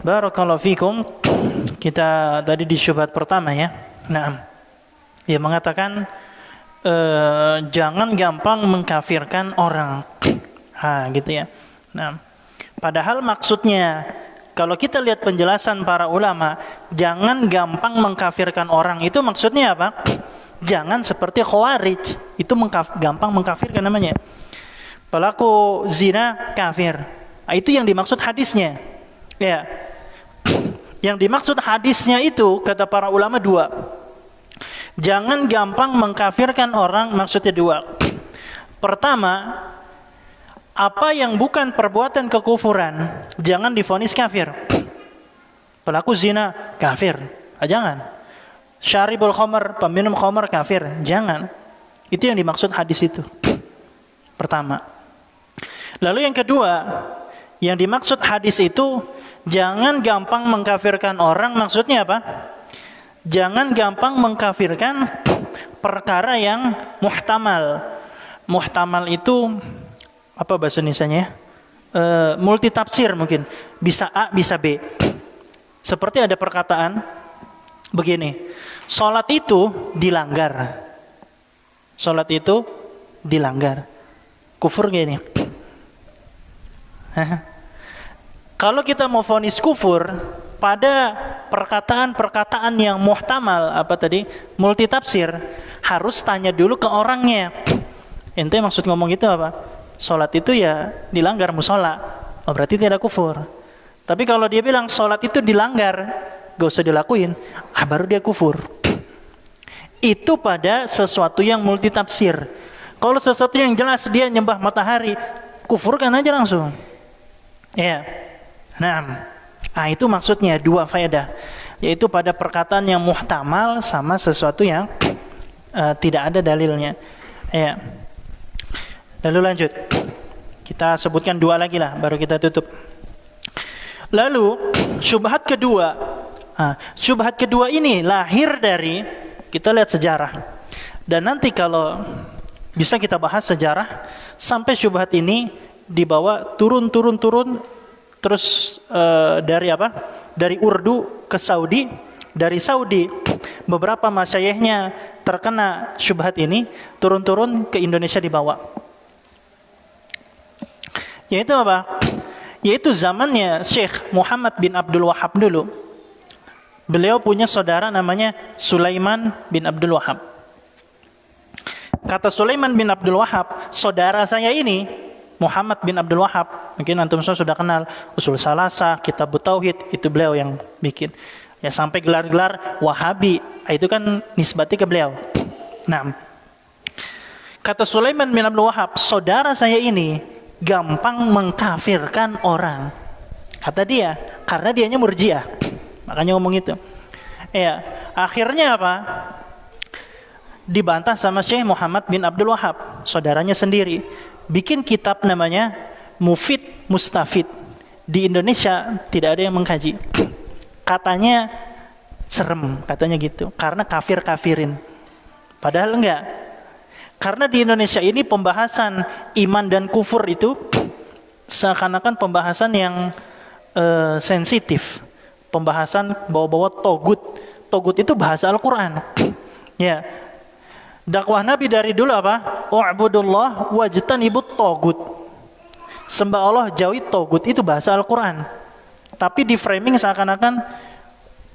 Barakallahu fikum. Kita tadi di syubhat pertama ya. Naam. Dia mengatakan jangan gampang mengkafirkan orang. Gitu ya. Nah, padahal maksudnya kalau kita lihat penjelasan para ulama, jangan gampang mengkafirkan orang. Itu maksudnya apa? Jangan seperti Khawarij. Itu gampang mengkafirkan namanya. Pelaku zina kafir. Itu yang dimaksud hadisnya. Ya. Yang dimaksud hadisnya itu kata para ulama dua. Jangan gampang mengkafirkan orang, maksudnya dua. Pertama, apa yang bukan perbuatan kekufuran jangan divonis kafir. Pelaku zina kafir, jangan. Syaribul khamar, peminum khamar kafir, jangan. Itu yang dimaksud hadis itu. Pertama. Lalu yang kedua, yang dimaksud hadis itu jangan gampang mengkafirkan orang, maksudnya apa? Jangan gampang mengkafirkan perkara yang muhtamal. Muhtamal itu apa bahasa Indonesianya? Multi tafsir mungkin. Bisa A, bisa B. Seperti ada perkataan begini. Salat itu dilanggar. Salat itu dilanggar. Kufur gini. Kalau kita mau vonis kufur pada perkataan-perkataan yang muhtamal, apa tadi? Multi tafsir, harus tanya dulu ke orangnya. Ente maksud ngomong itu apa? Sholat itu ya dilanggar musola, berarti tidak kufur. Tapi kalau dia bilang sholat itu dilanggar, gak usah dilakuin, baru dia kufur. Itu pada sesuatu yang multi tafsir. Kalau sesuatu yang jelas dia nyembah matahari, kufurkan aja langsung. Ya, nah, itu maksudnya dua faedah, yaitu pada perkataan yang muhtamal sama sesuatu yang tidak ada dalilnya. Ya. Lalu lanjut. Kita sebutkan dua lagi lah, baru kita tutup. Lalu syubhat kedua. Syubhat kedua ini lahir dari, kita lihat sejarah. Dan nanti kalau bisa kita bahas sejarah sampai syubhat ini dibawa turun terus dari apa? Dari Urdu ke Saudi, dari Saudi beberapa masyayikhnya terkena syubhat ini, turun ke Indonesia dibawa. Yaitu apa? Yaitu zamannya Syekh Muhammad bin Abdul Wahhab dulu. Beliau punya saudara namanya Sulaiman bin Abdul Wahhab. Kata Sulaiman bin Abdul Wahhab, saudara saya ini Muhammad bin Abdul Wahhab, mungkin antum semua sudah kenal Usul Salasah, Kitab Tauhid, itu beliau yang bikin. Ya sampai gelar-gelar Wahabi, itu kan nisbati ke beliau. Nah, kata Sulaiman bin Abdul Wahhab, saudara saya ini gampang mengkafirkan orang. Kata dia, karena dianya Murji'ah. Makanya ngomong itu. Ya, akhirnya apa? Dibantah sama Syekh Muhammad bin Abdul Wahhab, saudaranya sendiri. Bikin kitab namanya Mufid Mustafid. Di Indonesia tidak ada yang mengkaji. Katanya serem, katanya gitu. Karena kafir-kafirin. Padahal enggak. Karena di Indonesia ini pembahasan iman dan kufur itu seakan-akan pembahasan yang sensitif. Pembahasan bawa-bawa togut. Togut itu bahasa Al-Quran. Ya. Dakwah Nabi dari dulu apa? U'budullah wajtanibut togut. Sembah Allah, jauhi togut, itu bahasa Al-Quran. Tapi di framing seakan-akan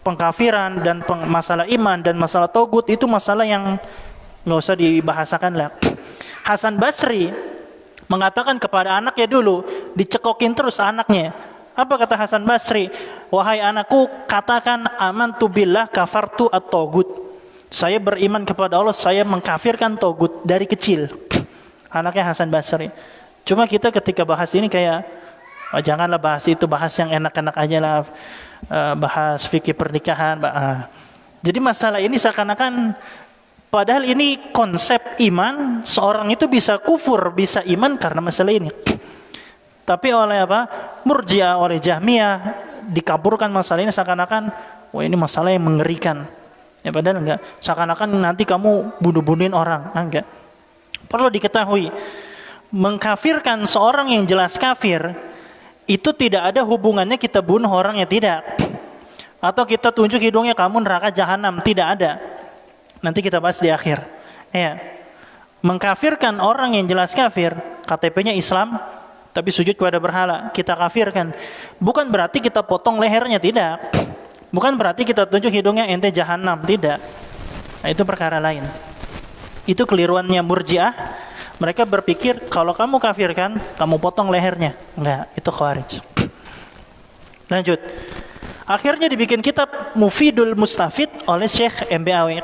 pengkafiran dan masalah iman dan masalah togut itu masalah yang nggak usah dibahasakan lah. Hasan Basri mengatakan kepada anaknya dulu, dicekokin terus anaknya. Apa kata Hasan Basri? Wahai anakku, katakan amantu billah kafartu at-togut. Saya beriman kepada Allah, saya mengkafirkan togut dari kecil. Anaknya Hasan Basri. Cuma kita ketika bahas ini kayak, janganlah bahas itu, bahas yang enak-enak aja lah. Bahas fikih pernikahan. Jadi masalah ini seakan-akan, padahal ini konsep iman, seorang itu bisa kufur, bisa iman karena masalah ini. Tapi oleh apa? Murji'ah, oleh Jahmiyah dikaburkan masalah ini seakan-akan, wah ini masalah yang mengerikan. Ya padahal enggak. Seakan-akan nanti kamu bunuh-bunuhin orang. Enggak. Perlu diketahui, mengkafirkan seorang yang jelas kafir itu tidak ada hubungannya kita bunuh orangnya, tidak. Atau kita tunjuk hidungnya, kamu neraka jahanam, tidak ada. Nanti kita bahas di akhir. Ya. Mengkafirkan orang yang jelas kafir, KTP-nya Islam tapi sujud kepada berhala, kita kafirkan. Bukan berarti kita potong lehernya, tidak. Bukan berarti kita tunjuk hidungnya, ente jahanam, tidak. Nah, itu perkara lain. Itu keliruannya Murji'ah. Mereka berpikir kalau kamu kafirkan, kamu potong lehernya. Enggak, itu Khawarij. Lanjut. Akhirnya dibikin kitab Mufidul Mustafid oleh Syekh MBAW.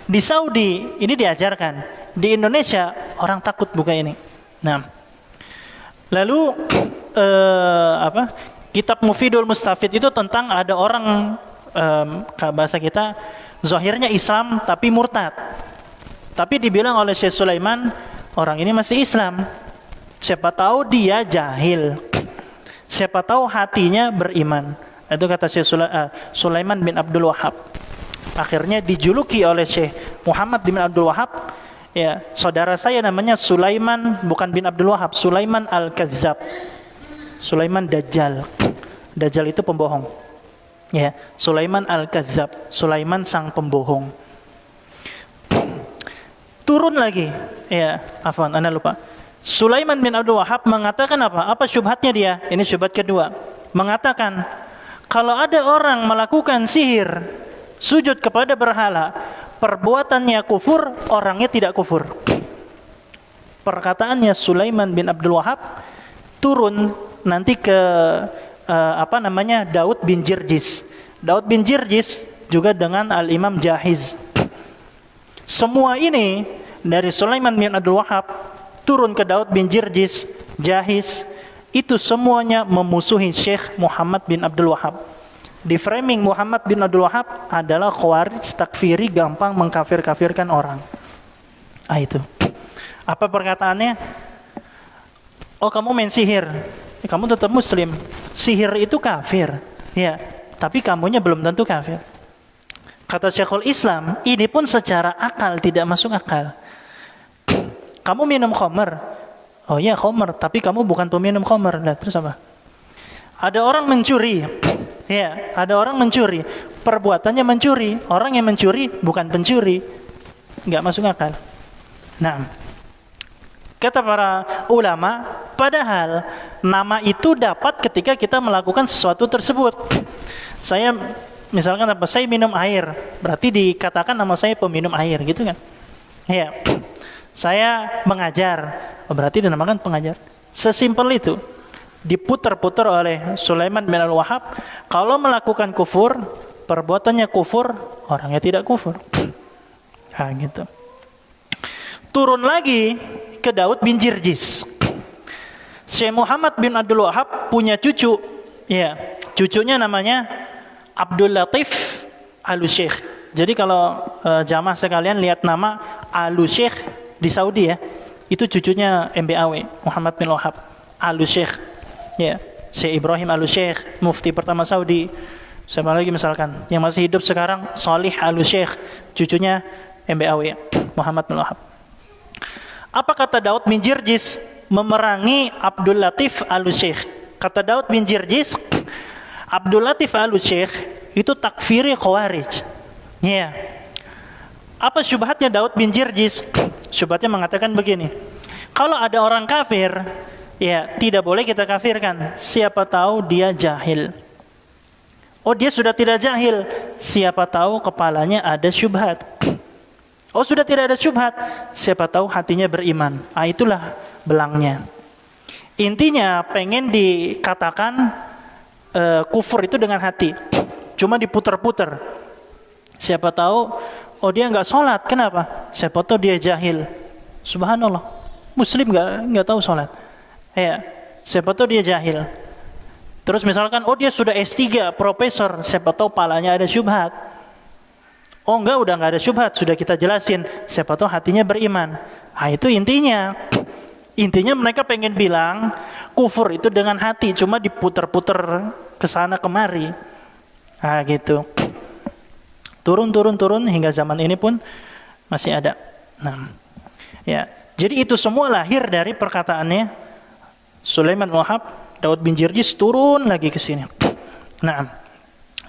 Di Saudi ini diajarkan. Di Indonesia orang takut buka ini. Nah, lalu kitab Mufidul Mustafid itu tentang ada orang bahasa kita zahirnya Islam tapi murtad. Tapi dibilang oleh Syekh Sulaiman, orang ini masih Islam. Siapa tahu dia jahil. Siapa tahu hatinya beriman. Itu kata Syekh Sulaiman bin Abdul Wahab. Akhirnya dijuluki oleh Syekh Muhammad bin Abdul Wahab, ya, saudara saya namanya Sulaiman, bukan bin Abdul Wahab, Sulaiman Al-Kazzab. Sulaiman Dajjal. Dajjal itu pembohong. Ya, Sulaiman Al-Kazzab, Sulaiman sang pembohong. Turun lagi. Ya, afwan, Anda lupa. Sulaiman bin Abdul Wahab mengatakan apa? Apa syubhatnya dia? Ini syubhat kedua. Mengatakan, kalau ada orang melakukan sihir, sujud kepada berhala, perbuatannya kufur, orangnya tidak kufur. Perkataannya Sulaiman bin Abdul Wahab turun nanti ke Daud bin Jirjis. Daud bin Jirjis juga dengan Al-Imam Jahiz. Semua ini dari Sulaiman bin Abdul Wahab turun ke Daud bin Jirjis, Jahiz, itu semuanya memusuhi Syekh Muhammad bin Abdul Wahab. Di framing Muhammad bin Abdul Wahab adalah Khawarij, takfiri, gampang mengkafir-kafirkan orang. Itu. Apa perkataannya? Oh, kamu main sihir, kamu tetap muslim. Sihir itu kafir, ya. Tapi kamunya belum tentu kafir. Kata Syekhul Islam, ini pun secara akal tidak masuk akal. Kamu minum khamr, oh ya khamr, tapi kamu bukan peminum khamr. Nah, terus apa? Ada orang mencuri, ya, ada orang mencuri, perbuatannya mencuri. Orang yang mencuri bukan pencuri, nggak masuk akal. Nah, kata para ulama, padahal nama itu dapat ketika kita melakukan sesuatu tersebut. Saya misalkan saya minum air, berarti dikatakan nama saya peminum air, gitu kan? Ya. Saya mengajar, berarti dinamakan pengajar. Sesimpel itu. Diputar-putar oleh Sulaiman bin Al-Wahab, kalau melakukan kufur, perbuatannya kufur, orangnya tidak kufur. Nah, gitu. Turun lagi ke Daud bin Jirjis. Syekh Muhammad bin Abdul Wahab punya cucu, ya, cucunya namanya Abdul Latif Al-Syekh. Jadi kalau jamaah sekalian lihat nama Al-Syekh di Saudi, ya, itu cucunya MBAW, Muhammad bin Wahab Al-Syekh. Ya, Syekh Ibrahim Al-Syekh, mufti pertama Saudi. Siapa lagi misalkan yang masih hidup sekarang? Salih Al-Syekh, cucunya MBAW, Muhammad bin Wahab. Apa kata Daud bin Jirjis memerangi Abdul Latif Al-Syekh? Kata Daud bin Jirjis, Abdul Latif Al-Syekh itu takfiri Khawarij. Ya. Apa syubhatnya Daud bin Jirjis? Syubhatnya mengatakan begini, kalau ada orang kafir, ya, tidak boleh kita kafirkan. Siapa tahu dia jahil. Oh, dia sudah tidak jahil. Siapa tahu kepalanya ada syubhat. Oh, sudah tidak ada syubhat. Siapa tahu hatinya beriman. Itulah belangnya. Intinya pengen dikatakan kufur itu dengan hati. Cuma diputar-putar. Siapa tahu, oh dia nggak sholat. Kenapa? Siapa tahu dia jahil. Subhanallah. Muslim nggak tahu sholat. Ya, siapa tahu dia jahil. Terus misalkan, oh dia sudah S3, profesor, siapa tahu palanya ada syubhat. Oh enggak, udah nggak ada syubhat, sudah kita jelasin, siapa tahu hatinya beriman. Itu intinya. Intinya mereka pengen bilang kufur itu dengan hati, cuma diputer-puter ke sana kemari. Gitu. Turun hingga zaman ini pun masih ada. Nah, ya. Jadi itu semua lahir dari perkataannya Sulaiman bin Wahab, Daud bin Jirjis turun lagi ke sini. Nah,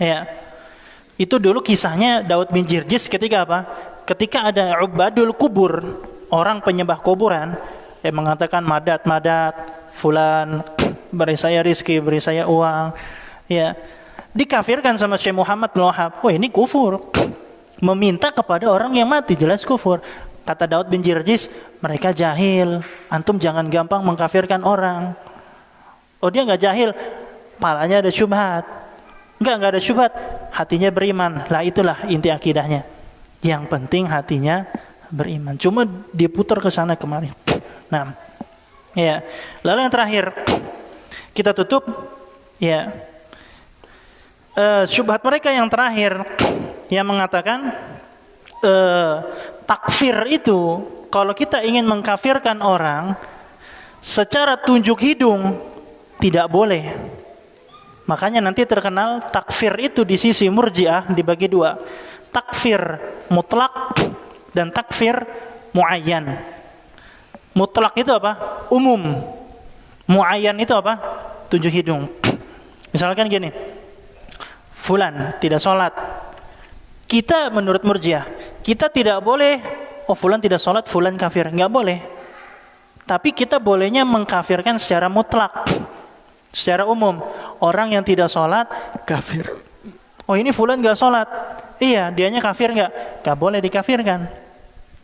ya. Itu dulu kisahnya Daud bin Jirjis ketika apa? Ketika ada ubadul kubur, orang penyembah kuburan yang mengatakan madat fulan, beri saya rizki, beri saya uang, ya, dikafirkan sama Syekh Muhammad bin Wahab. Wah, ini kufur. Meminta kepada orang yang mati jelas kufur. Kata Daud bin Jirjis, mereka jahil. Antum jangan gampang mengkafirkan orang. Oh, dia nggak jahil, palanya ada syubhat. Nggak ada syubhat, hatinya beriman. Lah itulah inti akidahnya. Yang penting hatinya beriman. Cuma diputar ke sana kemari. Nah, ya. Lalu yang terakhir kita tutup, ya. Syubhat mereka yang terakhir yang mengatakan takfir itu, kalau kita ingin mengkafirkan orang secara tunjuk hidung tidak boleh. Makanya nanti terkenal takfir itu di sisi Murji'ah dibagi dua. Takfir mutlak dan takfir muayyan. Mutlak itu apa? Umum. Muayyan itu apa? Tunjuk hidung. Misalkan gini, fulan tidak sholat. Kita menurut Murji'ah, kita tidak boleh, oh fulan tidak sholat, fulan kafir. Nggak boleh. Tapi kita bolehnya mengkafirkan secara mutlak, secara umum. Orang yang tidak sholat, kafir. Oh ini fulan nggak sholat. Iya, dianya kafir nggak? Nggak boleh dikafirkan.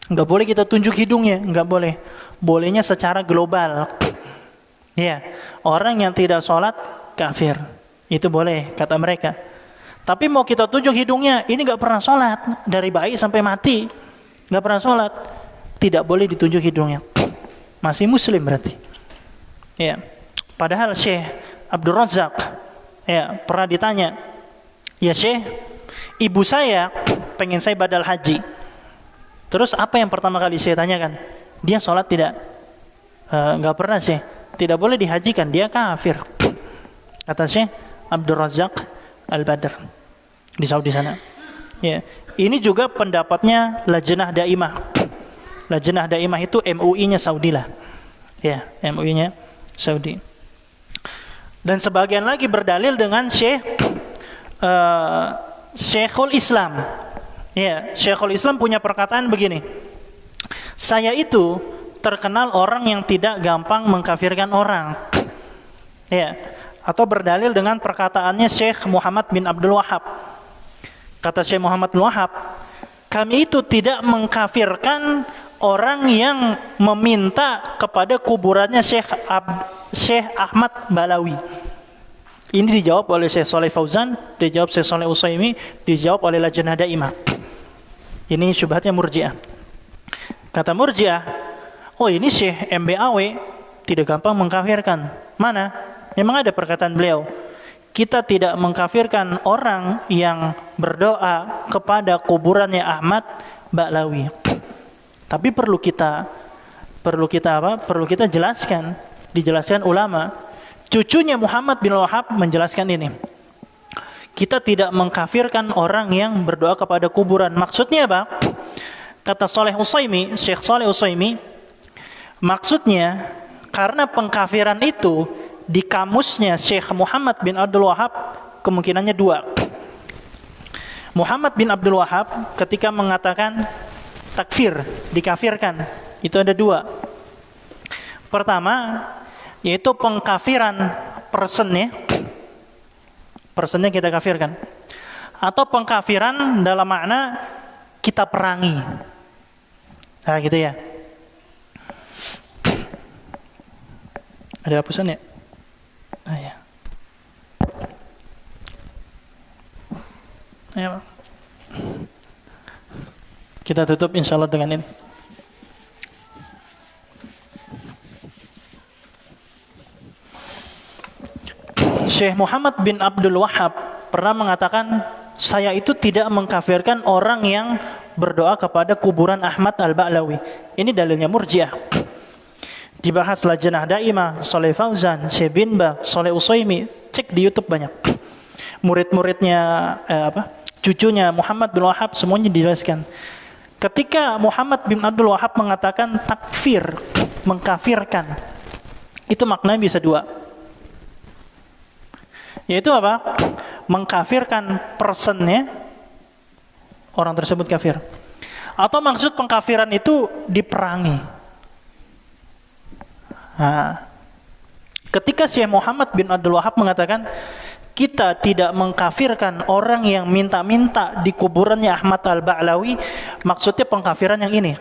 Nggak boleh kita tunjuk hidungnya, nggak boleh. Bolehnya secara global. Iya, orang yang tidak sholat, kafir. Itu boleh, kata mereka. Tapi mau kita tunjuk hidungnya, ini nggak pernah sholat, dari bayi sampai mati, nggak pernah sholat, tidak boleh ditunjuk hidungnya, masih muslim berarti. Ya, padahal Syekh Abdul Razak, ya pernah ditanya, ya Syekh, ibu saya pengen saya badal haji. Terus apa yang pertama kali saya tanyakan? Dia sholat tidak? Nggak pernah Syekh, tidak boleh dihajikan, dia kafir. Kata Syekh Abdul Razak Al-Badr di Saudi sana. Ya, ini juga pendapatnya Lajnah Daimah. Lajnah Daimah itu MUI-nya Saudi lah. Ya, MUI-nya Saudi. Dan sebagian lagi berdalil dengan Syekhul Islam. Ya, Syekhul Islam punya perkataan begini. Saya itu terkenal orang yang tidak gampang mengkafirkan orang. Ya, atau berdalil dengan perkataannya Syekh Muhammad bin Abdul Wahab. Kata Syekh Muhammad bin Wahab, kami itu tidak mengkafirkan orang yang meminta kepada kuburannya Syekh Ahmad Balawi. Ini dijawab oleh Syekh Saleh Fauzan, dijawab Syekh Saleh Utsaimin, dijawab oleh Lajnah Daimah. Ini syubhatnya Murji'ah. Kata Murji'ah, oh ini Syekh MBAW tidak gampang mengkafirkan. Mana? Memang ada perkataan beliau, kita tidak mengkafirkan orang yang berdoa kepada kuburannya Ahmad Ba'lawi. Tapi perlu kita jelaskan, dijelaskan ulama. Cucunya Muhammad bin Wahab menjelaskan ini. Kita tidak mengkafirkan orang yang berdoa kepada kuburan. Maksudnya apa? Kata Syekh Saleh Utsaimin, maksudnya karena pengkafiran itu di kamusnya Syekh Muhammad bin Abdul Wahab kemungkinannya dua. Muhammad bin Abdul Wahab ketika mengatakan takfir, dikafirkan, itu ada dua. Pertama, yaitu pengkafiran personnya kita kafirkan. Atau pengkafiran dalam makna kita perangi. Nah gitu ya. Ada hapusan ya? Ya. Ya. Kita tutup insyaallah dengan ini. Syekh Muhammad bin Abdul Wahab pernah mengatakan, saya itu tidak mengkafirkan orang yang berdoa kepada kuburan Ahmad Al-Ba'lawi. Ini dalilnya Murji'ah. Dibahas Lajnah Daimah, Saleh Fauzan, Syekh bin Baz, Saleh Utsaimin, cek di YouTube banyak. Murid-muridnya cucunya Muhammad bin Wahab, semuanya dijelaskan. Ketika Muhammad bin Abdul Wahab mengatakan takfir, mengkafirkan, itu maknanya bisa dua. Yaitu apa? Mengkafirkan personnya, orang tersebut kafir. Atau maksud pengkafiran itu diperangi. Nah, ketika Syekh Muhammad bin Abdul Wahab mengatakan kita tidak mengkafirkan orang yang minta-minta di kuburannya Ahmad Al-Ba'lawi, maksudnya pengkafiran yang ini.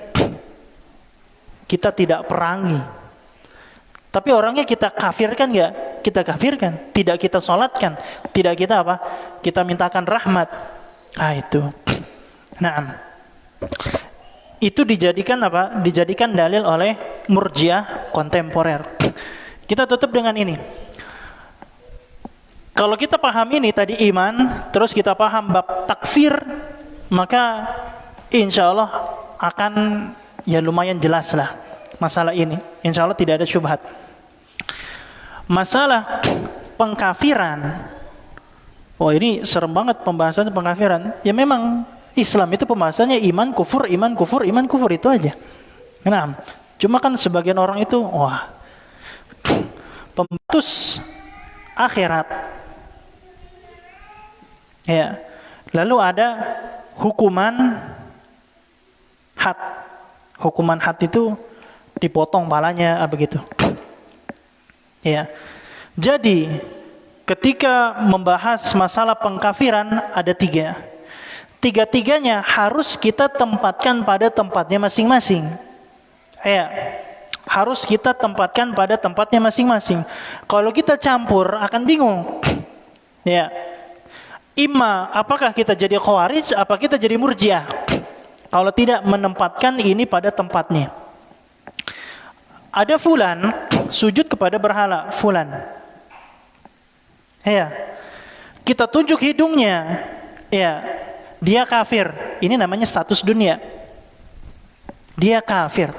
Kita tidak perangi. Tapi orangnya kita kafirkan ya, kita kafirkan. Tidak kita sholatkan, tidak kita apa? Kita mintakan rahmat. Itu. Nah, itu dijadikan apa? Dijadikan dalil oleh Murji'ah kontemporer. Kita tutup dengan ini. Kalau kita paham ini tadi iman, terus kita paham bab takfir, maka insya Allah akan ya lumayan jelas lah masalah ini. Insya Allah tidak ada syubhat. Masalah pengkafiran, ini serem banget pembahasan pengkafiran. Ya memang Islam itu pembahasannya iman, kufur, iman, kufur, iman, kufur, itu aja. Nah, cuma kan sebagian orang itu, pembatas akhirat. Ya, lalu ada hukuman had. Hukuman had itu dipotong palanya, begitu. Ya, jadi ketika membahas masalah pengkafiran ada tiga. Tiga-tiganya harus kita tempatkan pada tempatnya masing-masing. Ya, harus kita tempatkan pada tempatnya masing-masing. Kalau kita campur akan bingung. Ya. Apakah kita jadi Khawarij, apa kita jadi Murji'ah? Kalau tidak menempatkan ini pada tempatnya. Ada fulan sujud kepada berhala, fulan. Ya. Kita tunjuk hidungnya. Ya, dia kafir. Ini namanya status dunia. Dia kafir.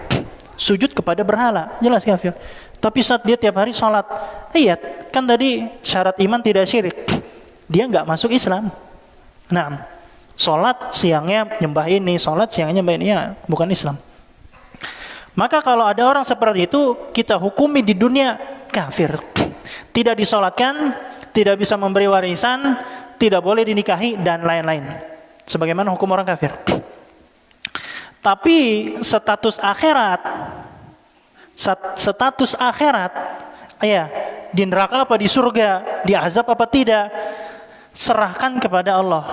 Sujud kepada berhala, jelas kafir. Tapi saat dia tiap hari sholat, kan tadi syarat iman tidak syirik. Dia nggak masuk Islam. Nah, sholat siangnya nyembah ini, sholat siangnya nyembah ini, ya bukan Islam. Maka kalau ada orang seperti itu, kita hukumi di dunia kafir. Tidak disolatkan, tidak bisa memberi warisan, tidak boleh dinikahi, dan lain-lain. Sebagaimana hukum orang kafir. Tapi status akhirat, di neraka apa di surga, di azab apa tidak, serahkan kepada Allah.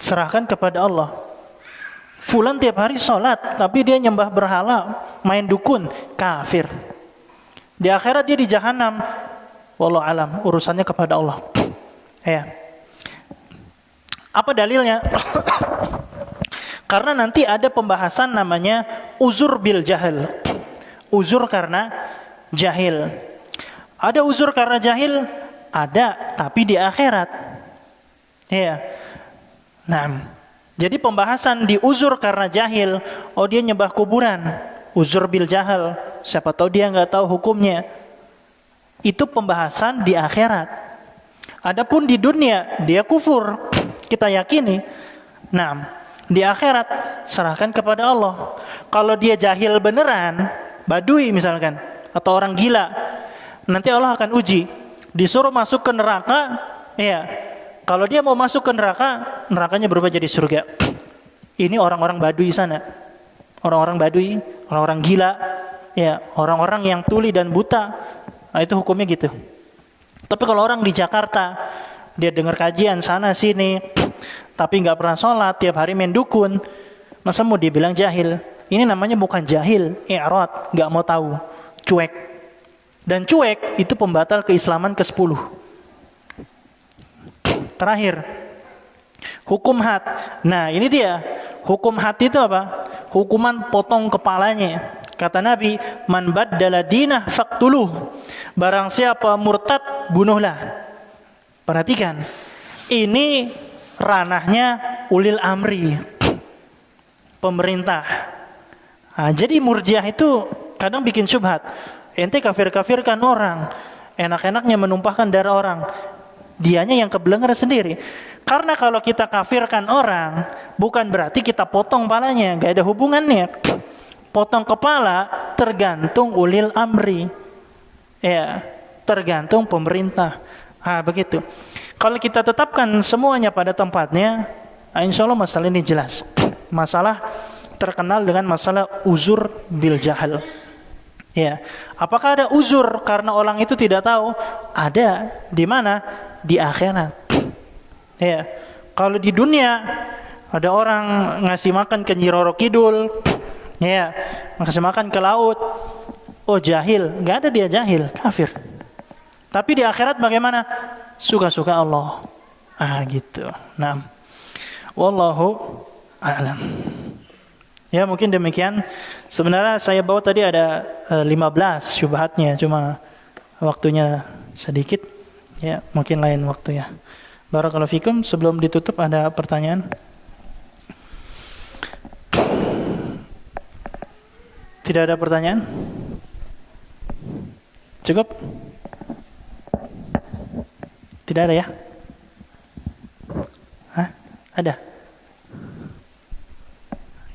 Serahkan kepada Allah. Fulan tiap hari sholat, tapi dia nyembah berhala, main dukun, kafir. Di akhirat dia di jahanam. Wallahu alam, urusannya kepada Allah. Apa dalilnya? Karena nanti ada pembahasan namanya uzur bil jahil. Uzur karena jahil. Ada uzur karena jahil, ada, tapi di akhirat. Nah, jadi pembahasan di uzur karena jahil, dia nyembah kuburan, uzur bil jahil, siapa tahu dia nggak tahu hukumnya. Itu pembahasan di akhirat. Adapun di dunia dia kufur, kita yakini. Nah, di akhirat serahkan kepada Allah. Kalau dia jahil beneran, badui misalkan, atau orang gila, nanti Allah akan uji. Disuruh masuk ke neraka, kalau dia mau masuk ke neraka, nerakanya berubah jadi surga. Ini orang-orang badui sana. Orang-orang badui, orang-orang gila, orang-orang yang tuli dan buta. Nah, itu hukumnya gitu. Tapi kalau orang di Jakarta, dia dengar kajian sana sini, tapi nggak pernah sholat, tiap hari main dukun, masa mau dia bilang jahil? Ini namanya bukan jahil, i'rad, nggak mau tahu, cuek. Dan cuek itu pembatal keislaman ke-10. Terakhir, hukum had. Nah, ini dia. Hukum had itu apa? Hukuman potong kepalanya. Kata Nabi, man baddala dinah faqtuluh. Barang siapa murtad, bunuhlah. Perhatikan. Ini ranahnya ulil amri. Pemerintah. Nah, jadi Murji'ah itu kadang bikin syubhat. Ente kafir-kafirkan orang, enak-enaknya menumpahkan darah orang. Dianya yang kebelengar sendiri. Karena kalau kita kafirkan orang, bukan berarti kita potong palanya, nggak ada hubungannya. Potong kepala tergantung ulil amri, ya, tergantung pemerintah. Begitu. Kalau kita tetapkan semuanya pada tempatnya, insya Allah masalah ini jelas. Masalah terkenal dengan masalah uzur bil jahal. Ya, apakah ada uzur karena orang itu tidak tahu? Ada. Di mana? Di akhirat. Ya, kalau di dunia ada orang ngasih makan ke Nyi Roro Kidul, ya, ngasih makan ke laut, oh jahil, nggak ada dia jahil, kafir. Tapi di akhirat bagaimana? Suka-suka Allah. Gitu. Nah, wallahu a'lam. Ya, mungkin demikian. Sebenarnya saya bawa tadi ada 15 syubhatnya, cuma waktunya sedikit. Ya, mungkin lain waktu ya. Barakallahu fikum. Sebelum ditutup ada pertanyaan? Tidak ada pertanyaan? Cukup? Tidak ada ya? Ada?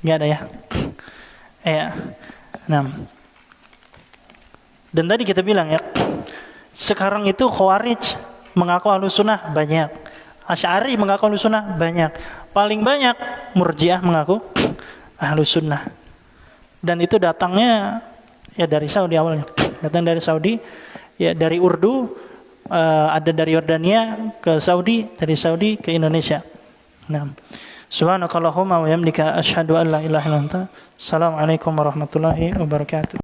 Nggak ada ya? Nah. Dan tadi kita bilang ya, sekarang itu Khawarij mengaku Ahlussunnah banyak, Asy'ari mengaku Ahlussunnah banyak, paling banyak Murji'ah mengaku Ahlussunnah. Dan itu datangnya ya dari Saudi awalnya, datang dari Saudi, ya dari Urdu, ada dari Yordania ke Saudi, dari Saudi ke Indonesia. Nah, subhanakallahumma wa bihamdika asyhadu an la ilaha illa anta, assalamualaikum warahmatullahi wabarakatuh.